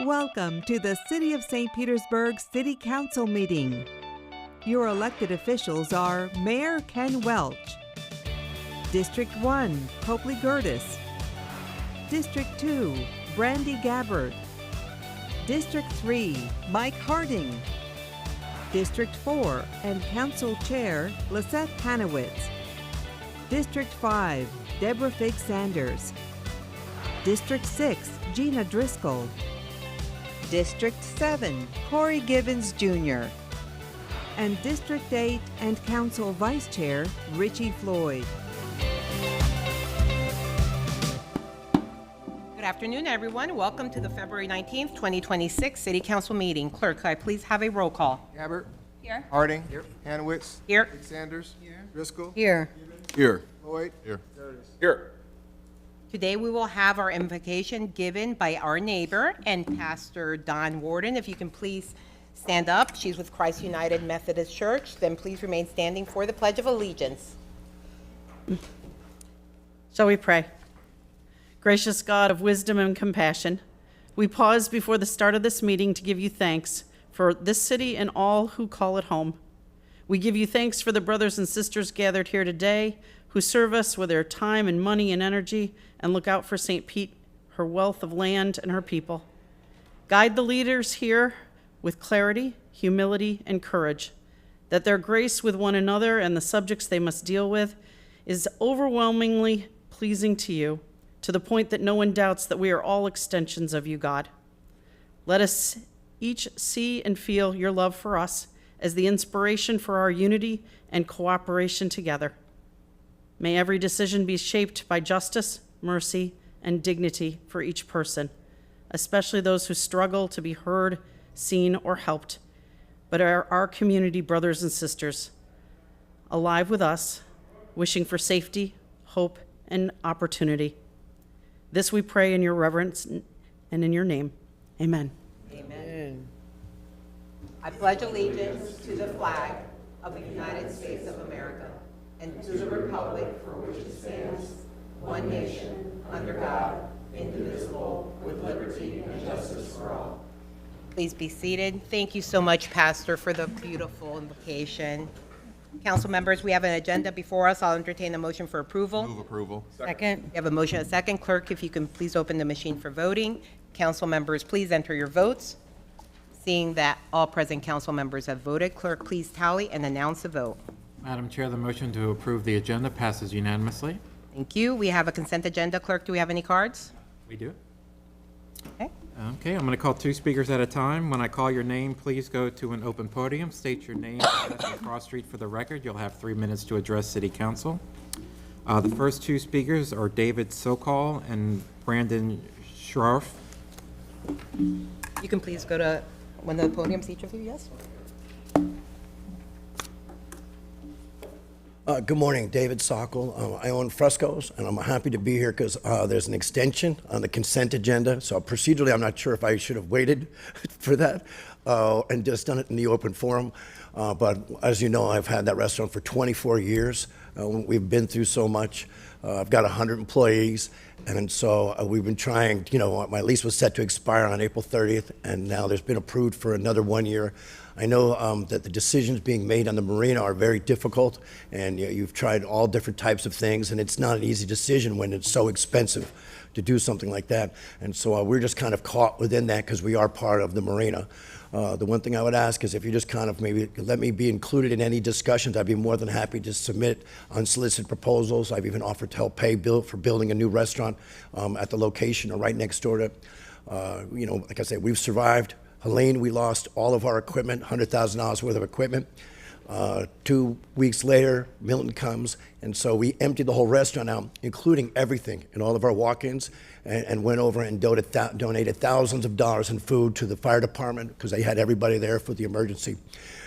Welcome to the City of St. Petersburg City Council meeting. Your elected officials are Mayor Ken Welch, District 1, Copley Gertis, District 2, Brandy Gabbard, District 3, Mike Harding, District 4 and Council Chair Lisette Hanowitz, District 5, Deborah Fig Sanders, District 6, Gina Driscoll, District 7, Corey Gibbons Jr., and District 8 and Council Vice Chair Richie Floyd. Good afternoon, everyone. Welcome to the February 19th, 2026 City Council meeting. Clerk, could I please have a roll call? Gabbard. Here. Harding. Here. Hanowitz. Here. Sanders. Here. Driscoll. Here. Here. Floyd. Here. Here. Today we will have our invocation given by our neighbor and Pastor Don Warden. If you can please stand up. She's with Christ United Methodist Church. Then please remain standing for the Pledge of Allegiance. Shall we pray? Gracious God of wisdom and compassion, we pause before the start of this meeting to give you thanks for this city and all who call it home. We give you thanks for the brothers and sisters gathered here today who serve us with their time and money and energy and look out for St. Pete, her wealth of land, and her people. Guide the leaders here with clarity, humility, and courage, that their grace with one another and the subjects they must deal with is overwhelmingly pleasing to you, to the point that no one doubts that we are all extensions of you, God. Let us each see and feel your love for us as the inspiration for our unity and cooperation together. May every decision be shaped by justice, mercy, and dignity for each person, especially those who struggle to be heard, seen, or helped, but are our community brothers and sisters, alive with us, wishing for safety, hope, and opportunity. This we pray in your reverence and in your name. Amen. Amen. I pledge allegiance to the flag of the United States of America and to the republic for which it stands, one nation, under God, indivisible, with liberty and justice for all. Please be seated. Thank you so much, Pastor, for the beautiful invocation. Council members, we have an agenda before us. I'll entertain a motion for approval. Move approval. Second. We have a motion and a second. Clerk, if you can please open the machine for voting. Council members, please enter your votes. Seeing that all present council members have voted, clerk, please tally and announce the vote. Madam Chair, the motion to approve the agenda passes unanimously. Thank you. We have a consent agenda. Clerk, do we have any cards? We do. Okay. Okay, I'm going to call two speakers at a time. When I call your name, please go to an open podium, state your name, and cross street for the record. You'll have 3 minutes to address City Council. The first two speakers are David Sokol and Brandon Scharf. You can please go to one of the podiums, each of you, yes? Good morning, David Sokol. I own Frescoes, and I'm happy to be here because there's an extension on the consent agenda. So procedurally, I'm not sure if I should have waited for that and just done it in the open forum. But as you know, I've had that restaurant for 24 years. We've been through so much. I've got 100 employees, and so we've been trying, my lease was set to expire on April 30th, and now there's been approved for another 1 year. I know that the decisions being made on the marina are very difficult, and you've tried all different types of things, and it's not an easy decision when it's so expensive to do something like that. And so we're just kind of caught within that because we are part of the marina. The one thing I would ask is if you just kind of maybe let me be included in any discussions, I'd be more than happy to submit unsolicited proposals. I've even offered to help pay for building a new restaurant at the location or right next door to, like I said, we've survived. Helene, we lost all of our equipment, $100,000 worth of equipment. 2 weeks later, Milton comes, and so we emptied the whole restaurant out, including everything and all of our walk-ins, and went over and donated thousands of dollars in food to the fire department because they had everybody there for the emergency.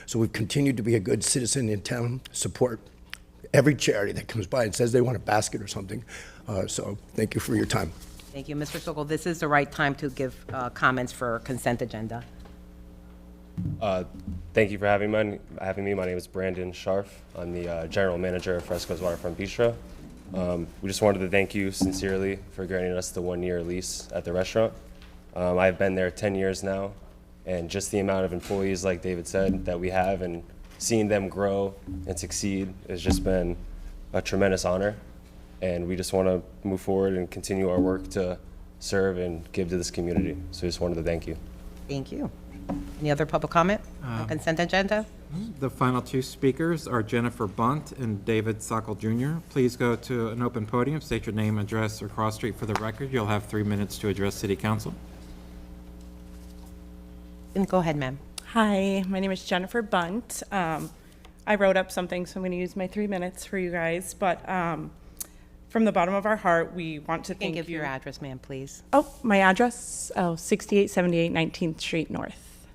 So we've continued to be a good citizen in town, support every charity that comes by and says they want a basket or something. So thank you for your time. Thank you, Mr. Sokol. This is the right time to give comments for consent agenda. Thank you for having me. My name is Brandon Scharf. I'm the general manager of Fresco's Waterfront Bistro. We just wanted to thank you sincerely for granting us the 1 year lease at the restaurant. I've been there 10 years now, and just the amount of employees, like David said, that we have and seeing them grow and succeed has just been a tremendous honor. And we just want to move forward and continue our work to serve and give to this community. So I just wanted to thank you. Thank you. Any other public comment on consent agenda? The final two speakers are Jennifer Bunt and David Sockel Jr. Please go to an open podium, state your name, address, or cross street for the record. You'll have 3 minutes to address City Council. And go ahead, ma'am. Hi, my name is Jennifer Bunt. I wrote up something, so I'm going to use my 3 minutes for you guys. But from the bottom of our heart, we want to Can thank you give you. your address, ma'am, please? Oh, my address? 6878 19th Street North.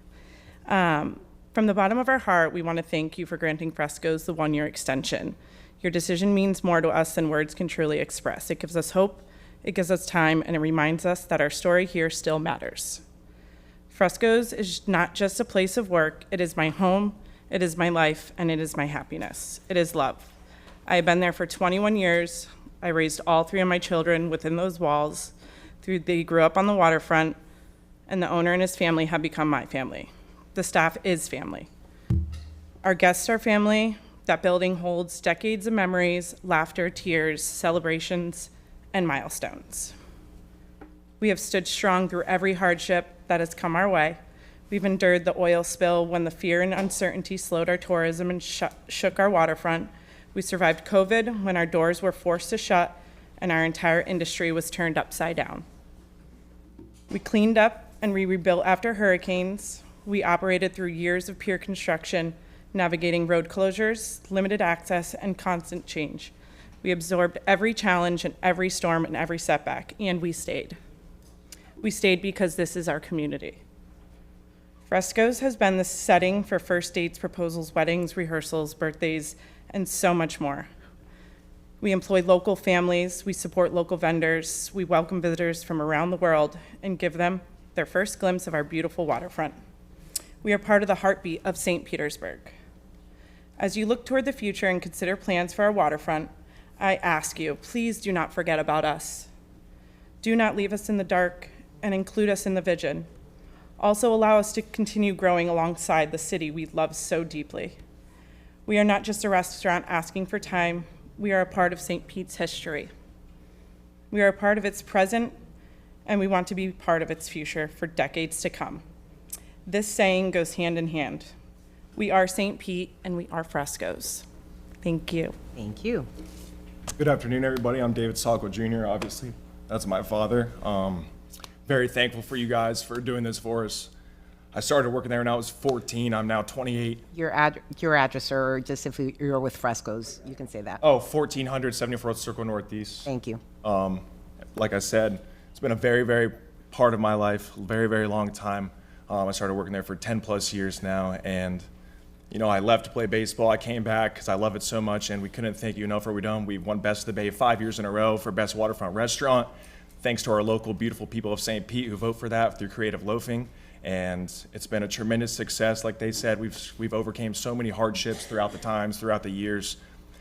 From the bottom of our heart, we want to thank you for granting Fresco's the 1-year extension. Your decision means more to us than words can truly express. It gives us hope, it gives us time, and it reminds us that our story here still matters. Fresco's is not just a place of work, it is my home, it is my life, and it is my happiness. It is love. I have been there for 21 years. I raised all 3 of my children within those walls. They grew up on the waterfront, and the owner and his family have become my family. The staff is family. Our guests are family. That building holds decades of memories, laughter, tears, celebrations, and milestones. We have stood strong through every hardship that has come our way. We've endured the oil spill when the fear and uncertainty slowed our tourism and shook our waterfront. We survived COVID when our doors were forced to shut and our entire industry was turned upside down. We cleaned up and we rebuilt after hurricanes. We operated through years of pure construction, navigating road closures, limited access, and constant change. We absorbed every challenge and every storm and every setback, and we stayed. We stayed because this is our community. Fresco's has been the setting for first dates, proposals, weddings, rehearsals, birthdays, and so much more. We employ local families, we support local vendors, we welcome visitors from around the world and give them their first glimpse of our beautiful waterfront. We are part of the heartbeat of St. Petersburg. As you look toward the future and consider plans for our waterfront, I ask you, please do not forget about us. Do not leave us in the dark and include us in the vision. Also allow us to continue growing alongside the city we love so deeply. We are not just a restaurant asking for time, we are a part of St. Pete's history. We are a part of its present, and we want to be part of its future for decades to come. This saying goes hand in hand. We are St. Pete, and we are Fresco's. Thank you. Thank you. Good afternoon, everybody. I'm David Sockel Jr., obviously. That's my father. Very thankful for you guys for doing this for us. I started working there when I was 14. I'm now 28. Your address, or just if you're with Fresco's, you can say that. Oh, 1400 74th Circle Northeast. Thank you. Like I said, it's been a very, very part of my life, very, very long time. I started working there for 10 plus years now, and you know, I left to play baseball. I came back because I love it so much, and we couldn't thank you enough for what we've done. We won Best of the Bay 5 years in a row for Best Waterfront Restaurant, thanks to our local beautiful people of St. Pete who vote for that through Creative Loafing. And it's been a tremendous success. Like they said, we've overcame so many hardships throughout the years.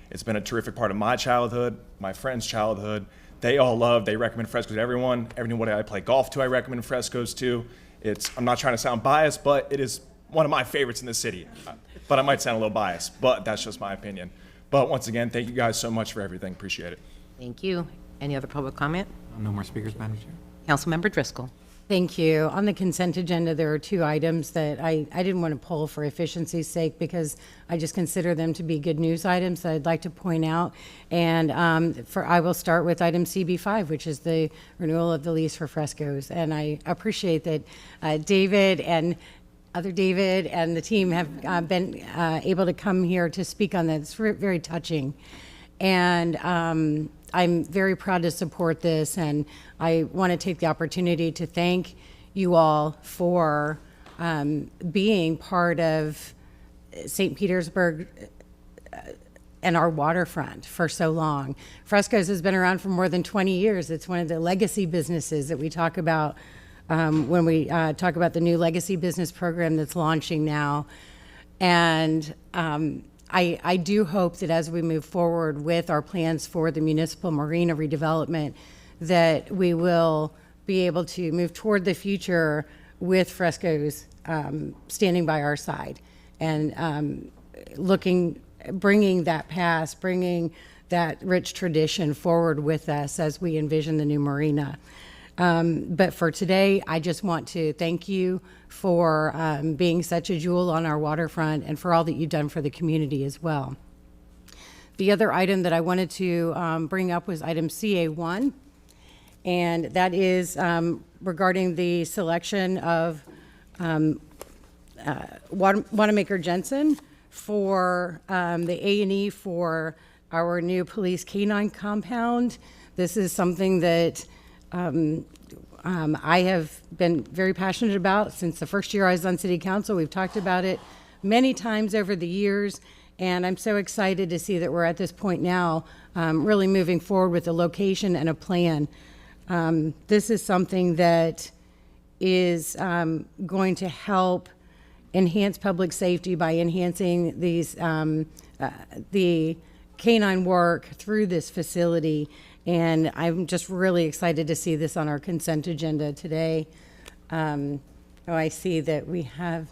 It's been a terrific part of my childhood, my friends' childhood. They all love, they recommend Fresco's to everyone. Everybody I play golf to, I recommend Fresco's to. I'm not trying to sound biased, but it is one of my favorites in the city. But I might sound a little biased, but that's just my opinion. But once again, thank you guys so much for everything. Appreciate it. Thank you. Any other public comment? No more speakers, Madam Chair. Councilmember Driscoll. Thank you. On the consent agenda, there are 2 items that I didn't want to pull for efficiency's sake because I just consider them to be good news items that I'd like to point out. And I will start with item CB5, which is the renewal of the lease for Fresco's. And I appreciate that David and the team have been able to come here to speak on that. It's very touching. And I'm very proud to support this, and I want to take the opportunity to thank you all for being part of St. Petersburg and our waterfront for so long. Fresco's has been around for more than 20 years. It's one of the legacy businesses that we talk about when we talk about the new legacy business program that's launching now. And I do hope that as we move forward with our plans for the municipal marina redevelopment, that we will be able to move toward the future with Fresco's standing by our side and bringing that past, bringing that rich tradition forward with us as we envision the new marina. But for today, I just want to thank you for being such a jewel on our waterfront and for all that you've done for the community as well. The other item that I wanted to bring up was item CA1, and that is regarding the selection of Wanamaker Jensen for the A&E for our new police canine compound. This is something that I have been very passionate about since the first year I was on city council. We've talked about it many times over the years, and I'm so excited to see that we're at this point now, really moving forward with a location and a plan. This is something that is going to help enhance public safety by enhancing these the canine work through this facility, and I'm just really excited to see this on our consent agenda today. I see that we have,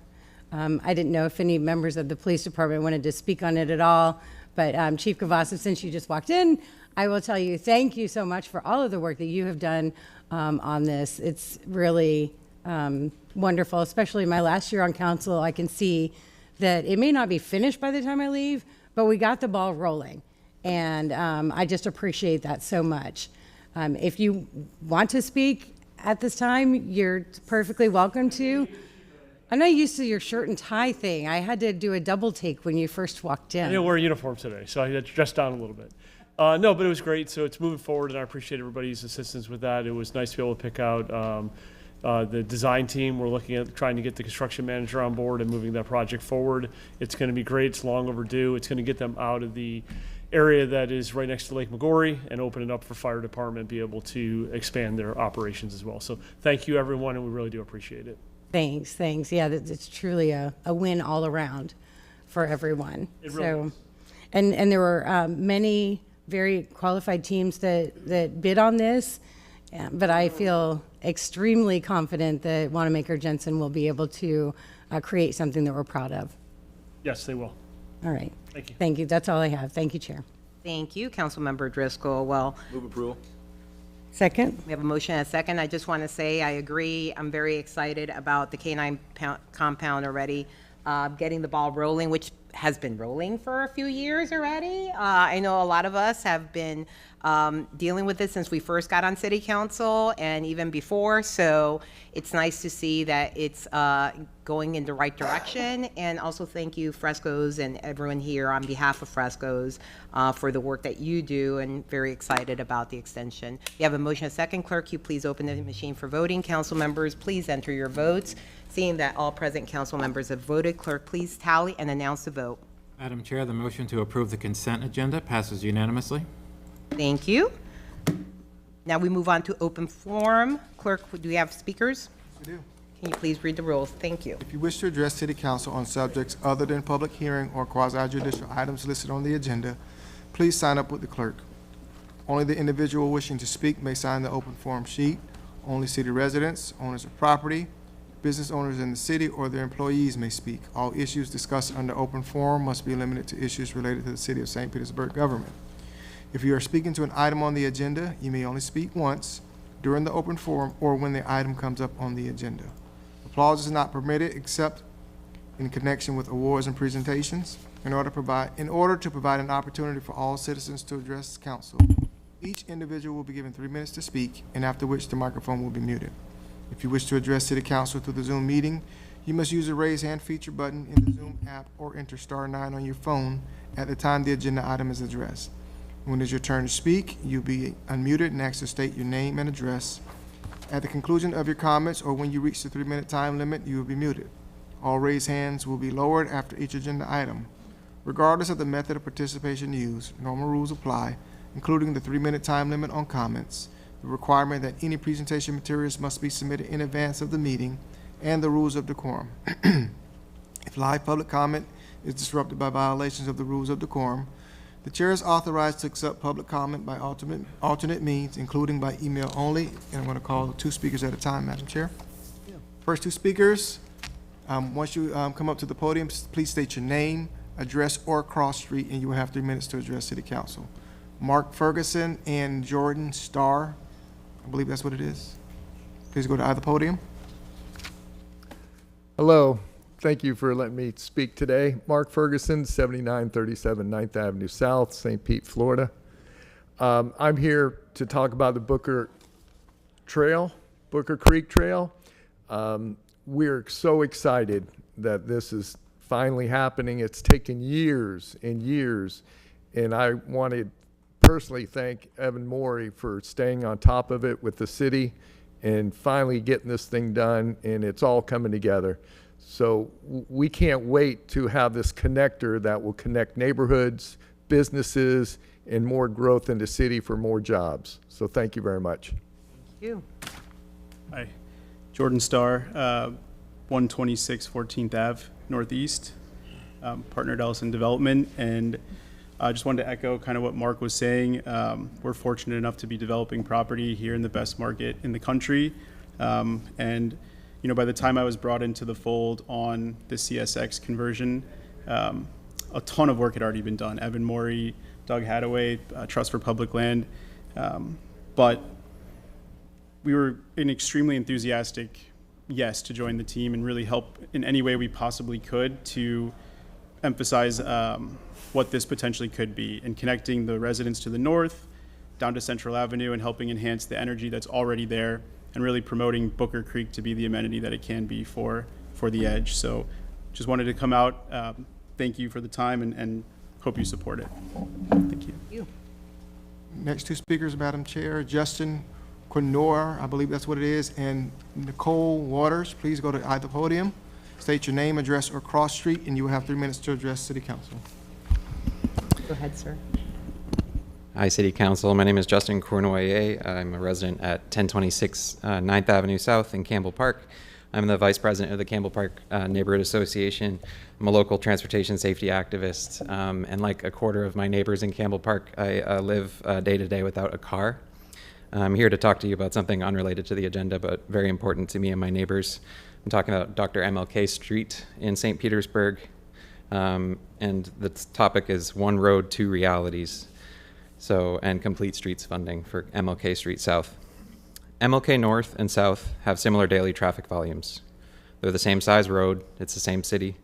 I didn't know if any members of the police department wanted to speak on it at all, but Chief Kavasov, since you just walked in, I will tell you thank you so much for all of the work that you have done on this. It's really wonderful, especially my last year on council. I can see that it may not be finished by the time I leave, but we got the ball rolling, and I just appreciate that so much. If you want to speak at this time, you're perfectly welcome to. I'm not used to your shirt and tie thing. I had to do a double take when you first walked in. I didn't wear a uniform today, so I had to dress down a little bit. No, but it was great. So it's moving forward, and I appreciate everybody's assistance with that. It was nice to be able to pick out the design team. We're looking at trying to get the construction manager on board and moving that project forward. It's going to be great. It's long overdue. It's going to get them out of the area that is right next to Lake McGorry and open it up for fire department, be able to expand their operations as well. So thank you, everyone, and we really do appreciate it. Thanks. Yeah, it's truly a win all around for everyone. It really is. And there were many very qualified teams that bid on this, but I feel extremely confident that Wanamaker Jensen will be able to create something that we're proud of. Yes, they will. All right. Thank you. Thank you. That's all I have. Thank you, Chair. Thank you, Councilmember Driscoll. Well, Move approval. Second. we have a motion and a second. I just want to say I agree. I'm very excited about the canine compound already, getting the ball rolling, which has been rolling for a few years already. I know a lot of us have been dealing with this since we first got on city council and even before, so it's nice to see that it's going in the right direction. And also thank you, Fresco's, and everyone here on behalf of Fresco's for the work that you do, and very excited about the extension. We have a motion, a second. Clerk, you please open the machine for voting. Council members, please enter your votes. Seeing that all present council members have voted, clerk, please tally and announce the vote. Madam Chair, the motion to approve the consent agenda passes unanimously. Thank you. Now we move on to open forum. Clerk, do we have speakers? We do. Can you please read the rules? Thank you. If you wish to address city council on subjects other than public hearing or quasi-judicial items listed on the agenda, please sign up with the clerk. Only the individual wishing to speak may sign the open forum sheet. Only city residents, owners of property, business owners in the city, or their employees may speak. All issues discussed under open forum must be limited to issues related to the city of St. Petersburg government. If you are speaking to an item on the agenda, you may only speak once during the open forum or when the item comes up on the agenda. Applause is not permitted except in connection with awards and presentations. In order to provide an opportunity for all citizens to address council, each individual will be given 3 minutes to speak, and after which the microphone will be muted. If you wish to address city council through the Zoom meeting, you must use the raise hand feature button in the Zoom app or enter *9 on your phone at the time the agenda item is addressed. When it's your turn to speak, you'll be unmuted and asked to state your name and address. At the conclusion of your comments or when you reach the 3-minute time limit, you will be muted. All raised hands will be lowered after each agenda item. Regardless of the method of participation used, normal rules apply, including the 3-minute time limit on comments, the requirement that any presentation materials must be submitted in advance of the meeting, and the rules of decorum. If live public comment is disrupted by violations of the rules of decorum, The chair is authorized to accept public comment by alternate means, including by email only, and I'm going to call 2 speakers at a time, Madam Chair. First 2 speakers, once you come up to the podium, please state your name, address, or cross street, and you will have 3 minutes to address City Council. Mark Ferguson and Jordan Starr, I believe that's what it is. Please go to either podium. Hello. Thank you for letting me speak today. Mark Ferguson, 7937 9th Avenue South, St. Pete, Florida. I'm here to talk about the Booker Creek Trail. We're so excited that this is finally happening. It's taken years and years, and I want to personally thank Evan Morey for staying on top of it with the city and finally getting this thing done, and it's all coming together. So we can't wait to have this connector that will connect neighborhoods, businesses, and more growth in the city for more jobs. So thank you very much. Thank you. Hi, Jordan Starr, 126 14th Ave Northeast, partner at Ellison Development, and I just wanted to echo kind of what Mark was saying. We're fortunate enough to be developing property here in the best market in the country, and you know, by the time I was brought into the fold on the CSX conversion, a ton of work had already been done. Evan Morey, Doug Hadaway, Trust for Public Land, but we were an extremely enthusiastic yes to join the team and really help in any way we possibly could to emphasize what this potentially could be, and connecting the residents to the north down to Central Avenue and helping enhance the energy that's already there, and really promoting Booker Creek to be the amenity that it can be for the Edge. So just wanted to come out, thank you for the time, and hope you support it. Thank you. Next 2 speakers, Madam Chair, Justin Quinor, I believe that's what it is, and Nicole Waters. Please go to either podium, state your name, address, or cross street, and you will have 3 minutes to address City Council. Go ahead, sir. Hi, City Council. My name is Justin Cournoyer. I'm a resident at 1026 9th Avenue South in Campbell Park. I'm the Vice President of the Campbell Park Neighborhood Association. I'm a local transportation safety activist, and like a quarter of my neighbors in Campbell Park, I live day to day without a car. I'm here to talk to you about something unrelated to the agenda, but very important to me and my neighbors. I'm talking about Dr. MLK Street in St. Petersburg, and the topic is One Road, Two Realities. And complete streets funding for MLK Street South. MLK North and South have similar daily traffic volumes. They're the same size road, it's the same city.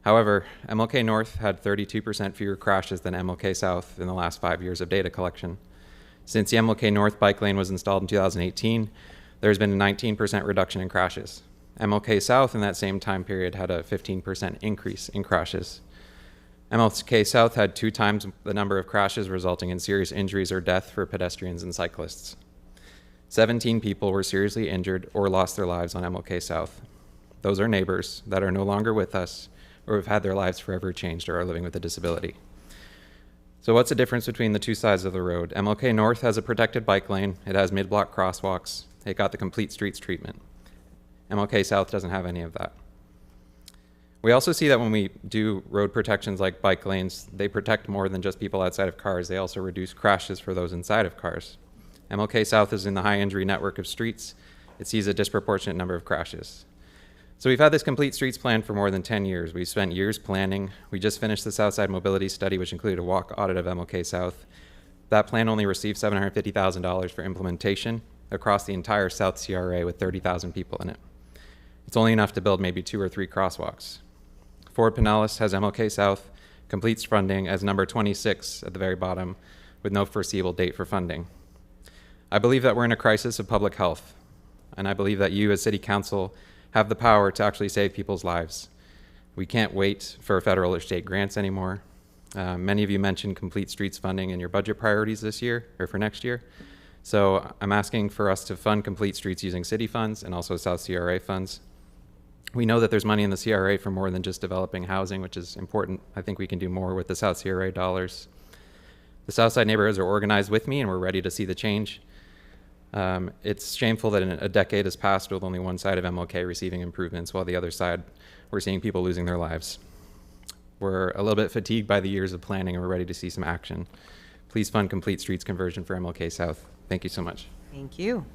However, MLK North had 32% fewer crashes than MLK South in the last 5 years of data collection. Since the MLK North bike lane was installed in 2018, there's been a 19% reduction in crashes. MLK South in that same time period had a 15% increase in crashes. MLK South had 2 times the number of crashes, resulting in serious injuries or death for pedestrians and cyclists. 17 people were seriously injured or lost their lives on MLK South. Those are neighbors that are no longer with us or have had their lives forever changed or are living with a disability. So what's the difference between the 2 sides of the road? MLK North has a protected bike lane. It has mid-block crosswalks. It got the complete streets treatment. MLK South doesn't have any of that. We also see that when we do road protections like bike lanes, they protect more than just people outside of cars. They also reduce crashes for those inside of cars. MLK South is in the high injury network of streets. It sees a disproportionate number of crashes. So we've had this complete streets plan for more than 10 years. We've spent years planning. We just finished the Southside Mobility Study, which included a walk audit of MLK South. That plan only received $750,000 for implementation across the entire South CRA with 30,000 people in it. It's only enough to build maybe 2 or 3 crosswalks. Ford Pinellas has MLK South, completes funding as number 26 at the very bottom, with no foreseeable date for funding. I believe that we're in a crisis of public health, and I believe that you as City Council have the power to actually save people's lives. We can't wait for federal or state grants anymore. Many of you mentioned complete streets funding in your budget priorities this year, or for next year. So I'm asking for us to fund complete streets using city funds and also South CRA funds. We know that there's money in the CRA for more than just developing housing, which is important. I think we can do more with the South CRA dollars. The Southside neighborhoods are organized with me, and we're ready to see the change. It's shameful that a decade has passed with only one side of MLK receiving improvements, while the other side, we're seeing people losing their lives. We're a little bit fatigued by the years of planning, and we're ready to see some action. Please fund Complete Streets conversion for MLK South. Thank you so much. Thank you.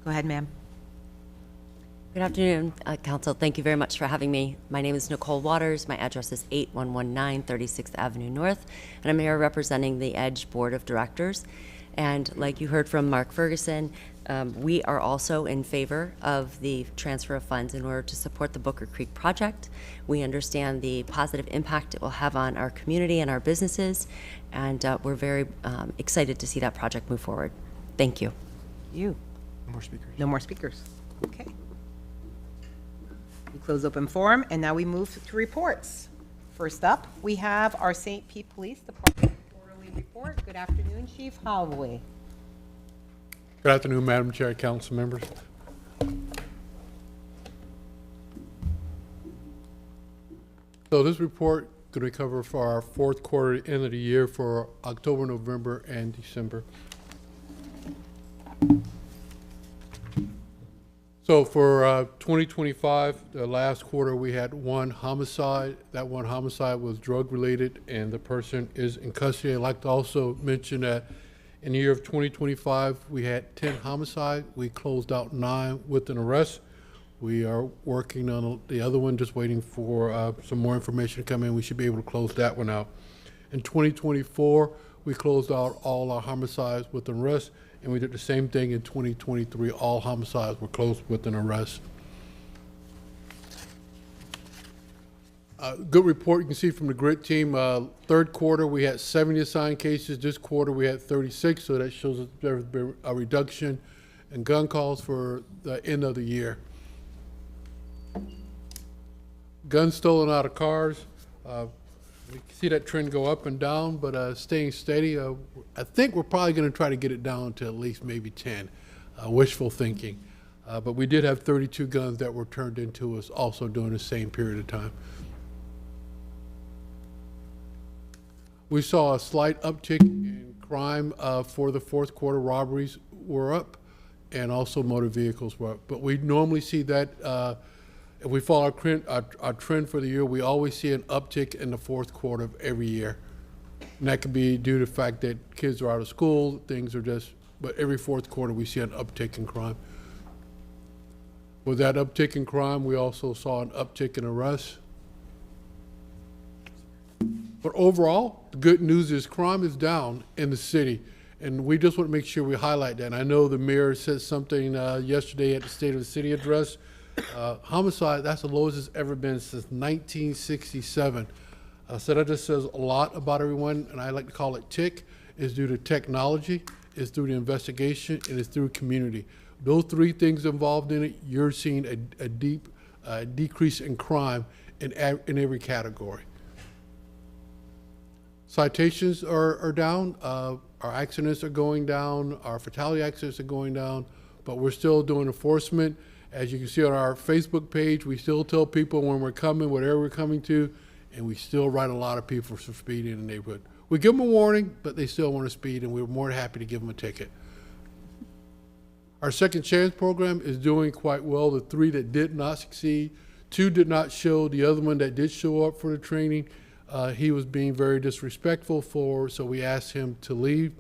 Go ahead, ma'am. Good afternoon, Council. Thank you very much for having me. My name is Nicole Waters. My address is 8119 36th Avenue North, and I'm here representing the EDGE Board of Directors. And like you heard from Mark Ferguson, we are also in favor of the transfer of funds in order to support the Booker Creek project. We understand the positive impact it will have on our community and our businesses, and we're very excited to see that project move forward. Thank you. You. No more speakers. No more speakers. Okay. We close open forum, and now we move to reports. First up, we have our St. Pete Police Department quarterly report. Good afternoon, Chief Holloway. Good afternoon, Madam Chair, council members. So this report going to cover for our fourth quarter, end of the year for October, November, and December. So for 2025, the last quarter, we had one homicide. That one homicide was drug-related, and the person is in custody. I'd like to also mention that in the year of 2025, we had 10 homicides. We closed out 9 with an arrest. We are working on the other one, just waiting for some more information to come in. We should be able to close that one out. In 2024, we closed out all our homicides with an arrest. And we did the same thing in 2023. All homicides were closed with an arrest. Good report you can see from the GRIT team. Third quarter, we had 70 assigned cases. This quarter, we had 36, so that shows that there's been a reduction in gun calls for the end of the year. Guns stolen out of cars. We can see that trend go up and down, but staying steady. I think we're probably going to try to get it down to at least maybe 10. Wishful thinking. But we did have 32 guns that were turned into us also during the same period of time. We saw a slight uptick in crime for the fourth quarter. Robberies were up, and also motor vehicles were up. But we normally see that if we follow our trend for the year, we always see an uptick in the fourth quarter of every year. And that could be due to the fact that kids are out of school, things are just, but every fourth quarter we see an uptick in crime. With that uptick in crime, we also saw an uptick in arrests. But overall, the good news is crime is down in the city. And we just want to make sure we highlight that. And I know the mayor said something yesterday at the State of the City address. Homicide, that's the lowest it's ever been since 1967. So that just says a lot about everyone, and I like to call it TIC. It's due to technology, it's through the investigation, and it's through community. Those three things involved in it, you're seeing a deep decrease in crime in every category. Citations are down, our accidents are going down, our fatality accidents are going down, but we're still doing enforcement. As you can see on our Facebook page, we still tell people when we're coming, whatever we're coming to, and we still write a lot of people for speeding in the neighborhood. We give them a warning, but they still want to speed, and we're more than happy to give them a ticket. Our second chance program is doing quite well. The 3 that did not succeed, 2 did not show. The other one that did show up for the training, he was being very disrespectful so we asked him to leave.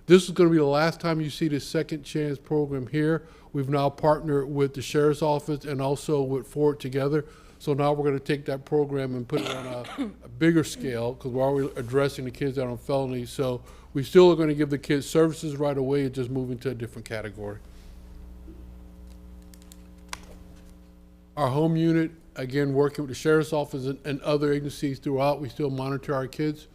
This is going to be the last time you see the second chance program here. We've now partnered with the Sheriff's Office and also with Ford together. So now we're going to take that program and put it on a bigger scale because we're already addressing the kids that are on felonies. So we still are going to give the kids services right away and just move into a different category. Our home unit, again, working with the Sheriff's Office and other agencies throughout, we still monitor our kids.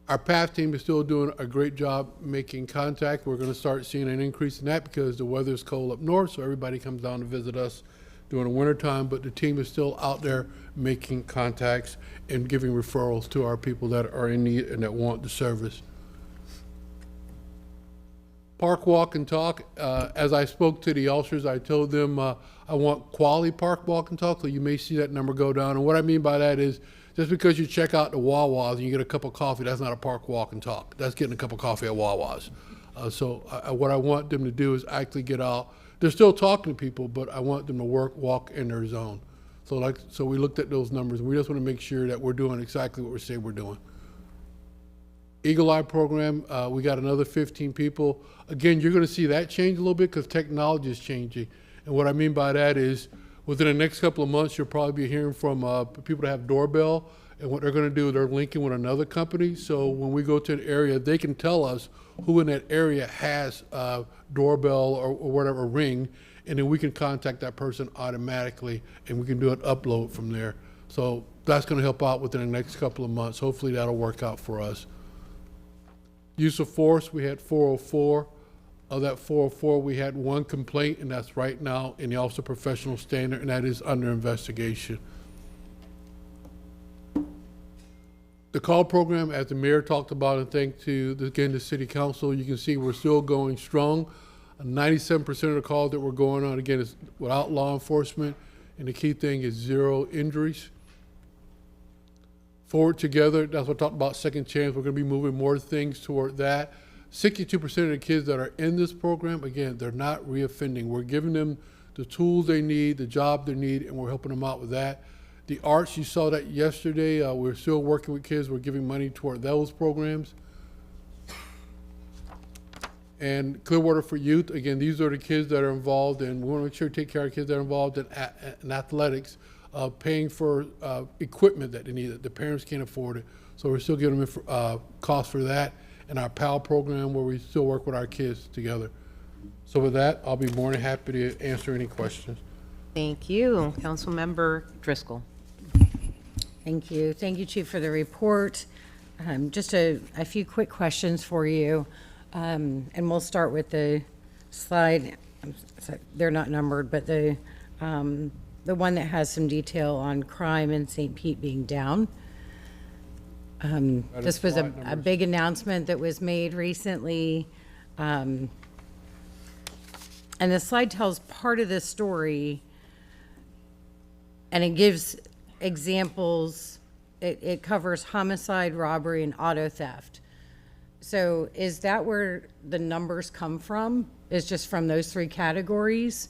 Our PATH team is still doing a great job making contact. We're going to start seeing an increase in that because the weather is cold up north, so everybody comes down to visit us during the wintertime, but the team is still out there making contacts and giving referrals to our people that are in need and that want the service. Park, walk, and talk. As I spoke to the officers, I told them I want quality park, walk, and talk, so you may see that number go down. And what I mean by that is just because you check out the Wawa's and you get a cup of coffee, that's not a park, walk, and talk. That's getting a cup of coffee at Wawa's. What I want them to do is actually get out. They're still talking to people, but I want them to walk in their zone. So we looked at those numbers, and we just want to make sure that we're doing exactly what we say we're doing. Eagle Eye program, we got another 15 people. Again, you're going to see that change a little bit because technology is changing. And what I mean by that is within the next couple of months, you'll probably be hearing from people that have doorbell. And what they're going to do, they're linking with another company. So when we go to an area, they can tell us who in that area has a doorbell or whatever ring. And then we can contact that person automatically, and we can do an upload from there. So that's going to help out within the next couple of months. Hopefully that'll work out for us. Use of force, we had 404. Of that 404, we had 1 complaint, and that's right now in the Office of Professional Standard, and that is under investigation. The call program, as the mayor talked about, and thanks to, again, the city council, you can see we're still going strong. 97% of the calls that we're going on, again, is without law enforcement, and the key thing is 0 injuries. Forward Together, that's what I talked about, second chance. We're going to be moving more things toward that. 62% of the kids that are in this program, again, they're not reoffending. We're giving them the tools they need, the job they need, and we're helping them out with that. The arts, you saw that yesterday. We're still working with kids. We're giving money toward those programs. And Clearwater for Youth, again, these are the kids that are involved, and we want to make sure to take care of kids that are involved in athletics, paying for equipment that they need, that the parents can't afford it. So we're still giving them costs for that. And our PAL program, where we still work with our kids together. So with that, I'll be more than happy to answer any questions. Thank you. Councilmember Driscoll. Thank you. Thank you, Chief, for the report. Just a few quick questions for you. And we'll start with the slide. They're not numbered, but the one that has some detail on crime in St. Pete being down. This was a big announcement that was made recently. And the slide tells part of this story, and it gives examples. It covers homicide, robbery, and auto theft. So is that where the numbers come from? Is just from those 3 categories?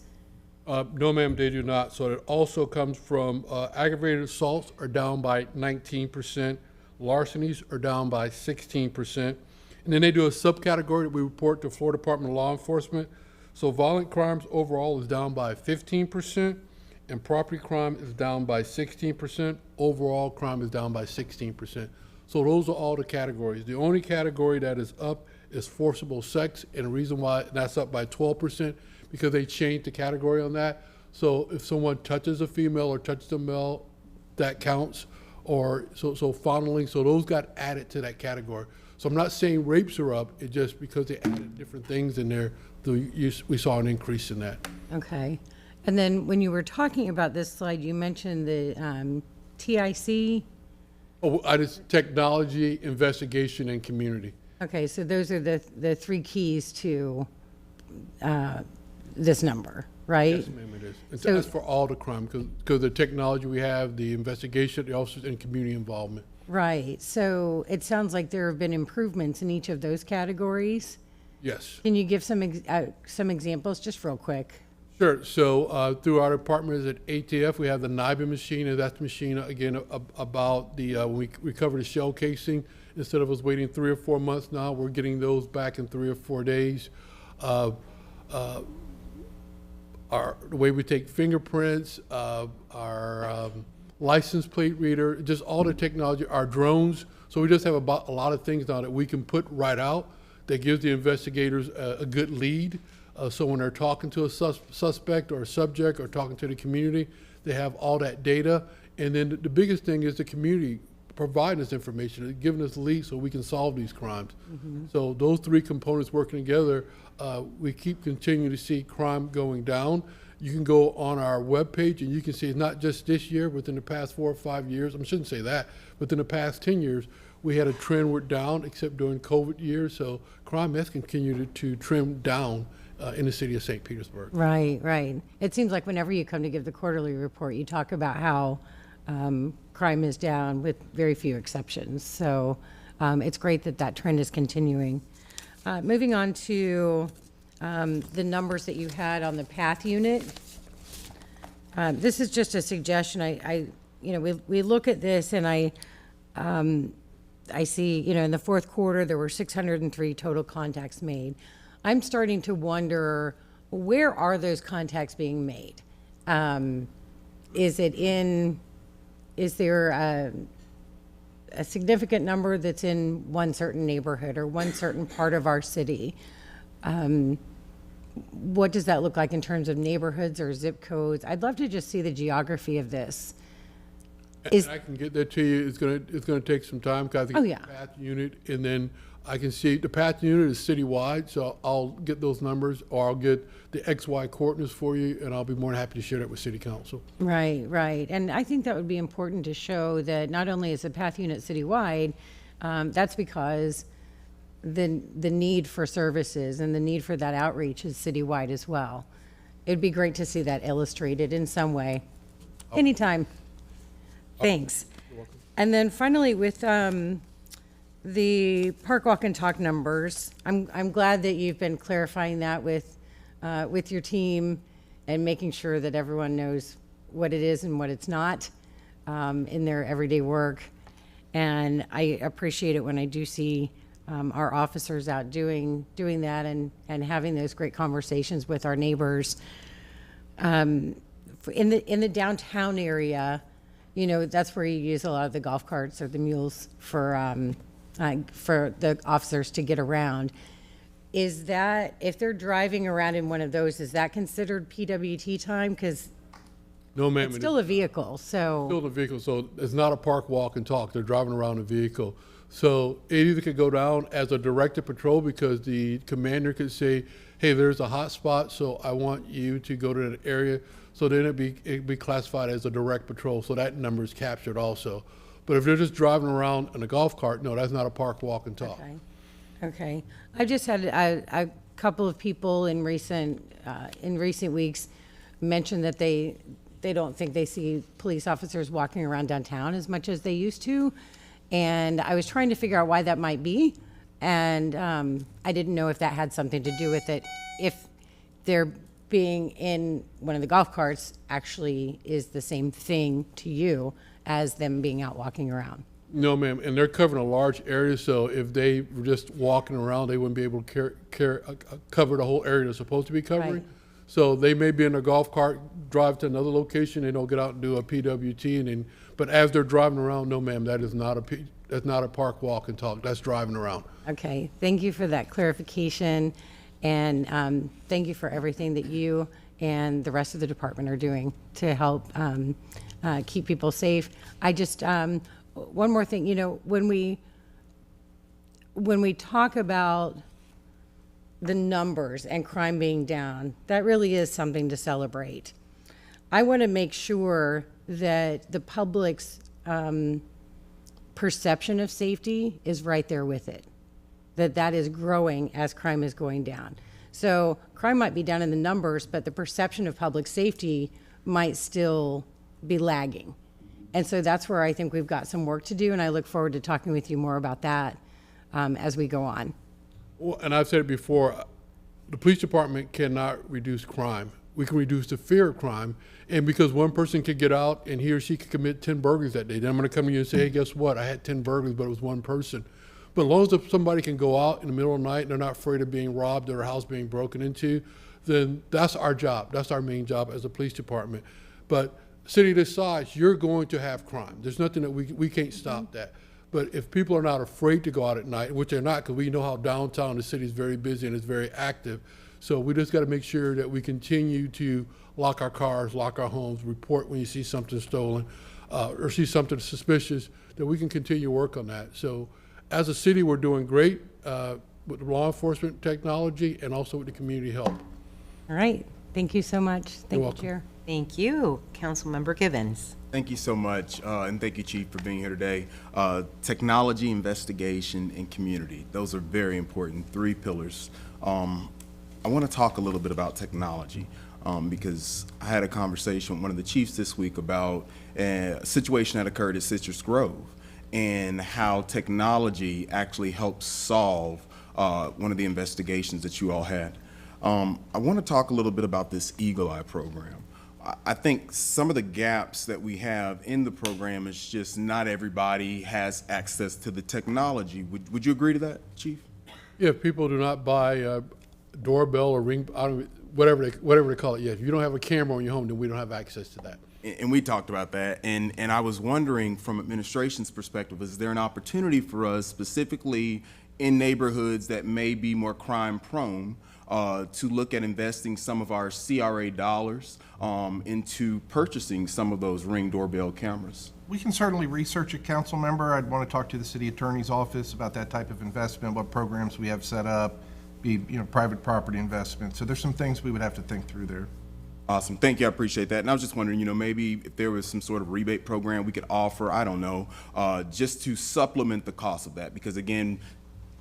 No, ma'am, they do not. So it also comes from aggravated assaults are down by 19%. Larcenies are down by 16%. And then they do a subcategory that we report to Florida Department of Law Enforcement. So violent crimes overall is down by 15%, and property crime is down by 16%. Overall crime is down by 16%. So those are all the categories. The only category that is up is forcible sex, and the reason why that's up by 12%, because they changed the category on that. So if someone touches a female or touches a male, that counts. Or so fondling, so those got added to that category. So I'm not saying rapes are up, it's just because they added different things in there, we saw an increase in that. Okay. And then when you were talking about this slide, you mentioned the TIC. Oh, just technology, investigation, and community. Okay, so those are the 3 keys to this number, right? Yes, ma'am, it is. That's for all the crime, because the technology we have, the investigation, the officers, and community involvement. Right. So it sounds like there have been improvements in each of those categories. Yes. Can you give some examples, just real quick? Sure. So through our department at ATF, we have the NIBA machine, and that's the machine, again, about the, when we recover the shell casing. Instead of us waiting 3 or 4 months now, we're getting those back in 3 or 4 days. The way we take fingerprints, our license plate reader, just all the technology, our drones. So we just have a lot of things now that we can put right out that gives the investigators a good lead. So when they're talking to a suspect or a subject or talking to the community, they have all that data. And then the biggest thing is the community providing us information, giving us leads so we can solve these crimes. Mm-hmm. So those 3 components working together, we keep continuing to see crime going down. You can go on our webpage and you can see it's not just this year, within the past 4 or 5 years, I shouldn't say that, within the past 10 years, we had a trend went down, except during COVID years. So crime has continued to trim down in the city of St. Petersburg. Right, right. It seems like whenever you come to give the quarterly report, you talk about how crime is down with very few exceptions. So it's great that that trend is continuing. Moving on to the numbers that you had on the PATH unit. This is just a suggestion. We look at this and I see, in the fourth quarter, there were 603 total contacts made. I'm starting to wonder, where are those contacts being made? Is there a significant number that's in one certain neighborhood or one certain part of our city? What does that look like in terms of neighborhoods or zip codes? I'd love to just see the geography of this. And I can get that to you. It's gonna take some time, because I think yeah. the path unit, and then I can see the path unit is citywide, so I'll get those numbers, or I'll get the XY coordinates for you, and I'll be more than happy to share that with City Council. Right. And I think that would be important to show that not only is the path unit citywide, that's because the need for services and the need for that outreach is citywide as well. It'd be great to see that illustrated in some way. Anytime. Thanks. And then finally, with the Park Walk and Talk numbers, I'm glad that you've been clarifying that with your team and making sure that everyone knows what it is and what it's not in their everyday work. And I appreciate it when I do see our officers out doing that and having those great conversations with our neighbors. In the downtown area, that's where you use a lot of the golf carts or the mules for the officers to get around. Is that, if they're driving around in one of those, is that considered PWT time? Because No, ma'am. it's still a vehicle, so. Still a vehicle, so it's not a park, walk, and talk. They're driving around a vehicle. So it either could go down as a directed patrol, because the commander could say, hey, there's a hot spot, so I want you to go to that area. So then it'd be classified as a direct patrol, so that number is captured also. But if they're just driving around in a golf cart, no, that's not a park, walk, and talk. Okay. I've just had a couple of people in recent weeks mention that they don't think they see police officers walking around downtown as much as they used to. And I was trying to figure out why that might be. And I didn't know if that had something to do with it. If they're being in one of the golf carts actually is the same thing to you as them being out walking around. No, ma'am, and they're covering a large area, so if they were just walking around, they wouldn't be able to cover the whole area they're supposed to be covering. Right. So they may be in a golf cart, drive to another location, they don't get out and do a PWT, but as they're driving around, no, ma'am, that's not a park, walk, and talk. That's driving around. Okay, thank you for that clarification, and thank you for everything that you and the rest of the department are doing to help keep people safe. I just, one more thing, when we talk about the numbers and crime being down, that really is something to celebrate. I want to make sure that the public's perception of safety is right there with it, that is growing as crime is going down. So crime might be down in the numbers, but the perception of public safety might still be lagging. And so that's where I think we've got some work to do, and I look forward to talking with you more about that as we go on. Well, and I've said it before, the police department cannot reduce crime. We can reduce the fear of crime, and because one person could get out and he or she could commit 10 burglaries that day, then I'm gonna come to you and say, hey, guess what? I had 10 burglaries, but it was one person. But as long as somebody can go out in the middle of the night and they're not afraid of being robbed or their house being broken into, then that's our job. That's our main job as a police department. But city this size, you're going to have crime. There's nothing that we can't stop that. But if people are not afraid to go out at night, which they're not, because we know how downtown the city is very busy and it's very active. So we just got to make sure that we continue to lock our cars, lock our homes, report when you see something stolen or see something suspicious, that we can continue to work on that. So as a city, we're doing great with law enforcement technology and also with the community help. All right, thank you so much. Thank you, welcome. Chair. Thank you. Councilmember Givens. Thank you so much, and thank you, Chief, for being here today. Technology, investigation, and community. Those are very important, 3 pillars. I want to talk a little bit about technology because I had a conversation with one of the chiefs this week about a situation that occurred at Citrus Grove and how technology actually helps solve one of the investigations that you all had. I want to talk a little bit about this Eagle Eye program. I think some of the gaps that we have in the program is just not everybody has access to the technology. Would you agree to that, Chief? Yeah, if people do not buy a doorbell or ring, whatever they call it, yeah, if you don't have a camera on your home, then we don't have access to that. And we talked about that, and I was wondering from administration's perspective, is there an opportunity for us specifically in neighborhoods that may be more crime prone to look at investing some of our CRA dollars into purchasing some of those Ring doorbell cameras? We can certainly research it, council member. I'd want to talk to the city attorney's office about that type of investment, what programs we have set up, private property investment. So there's some things we would have to think through there. Awesome. Thank you. I appreciate that. And I was just wondering, maybe if there was some sort of rebate program we could offer, I don't know, just to supplement the cost of that. Because again,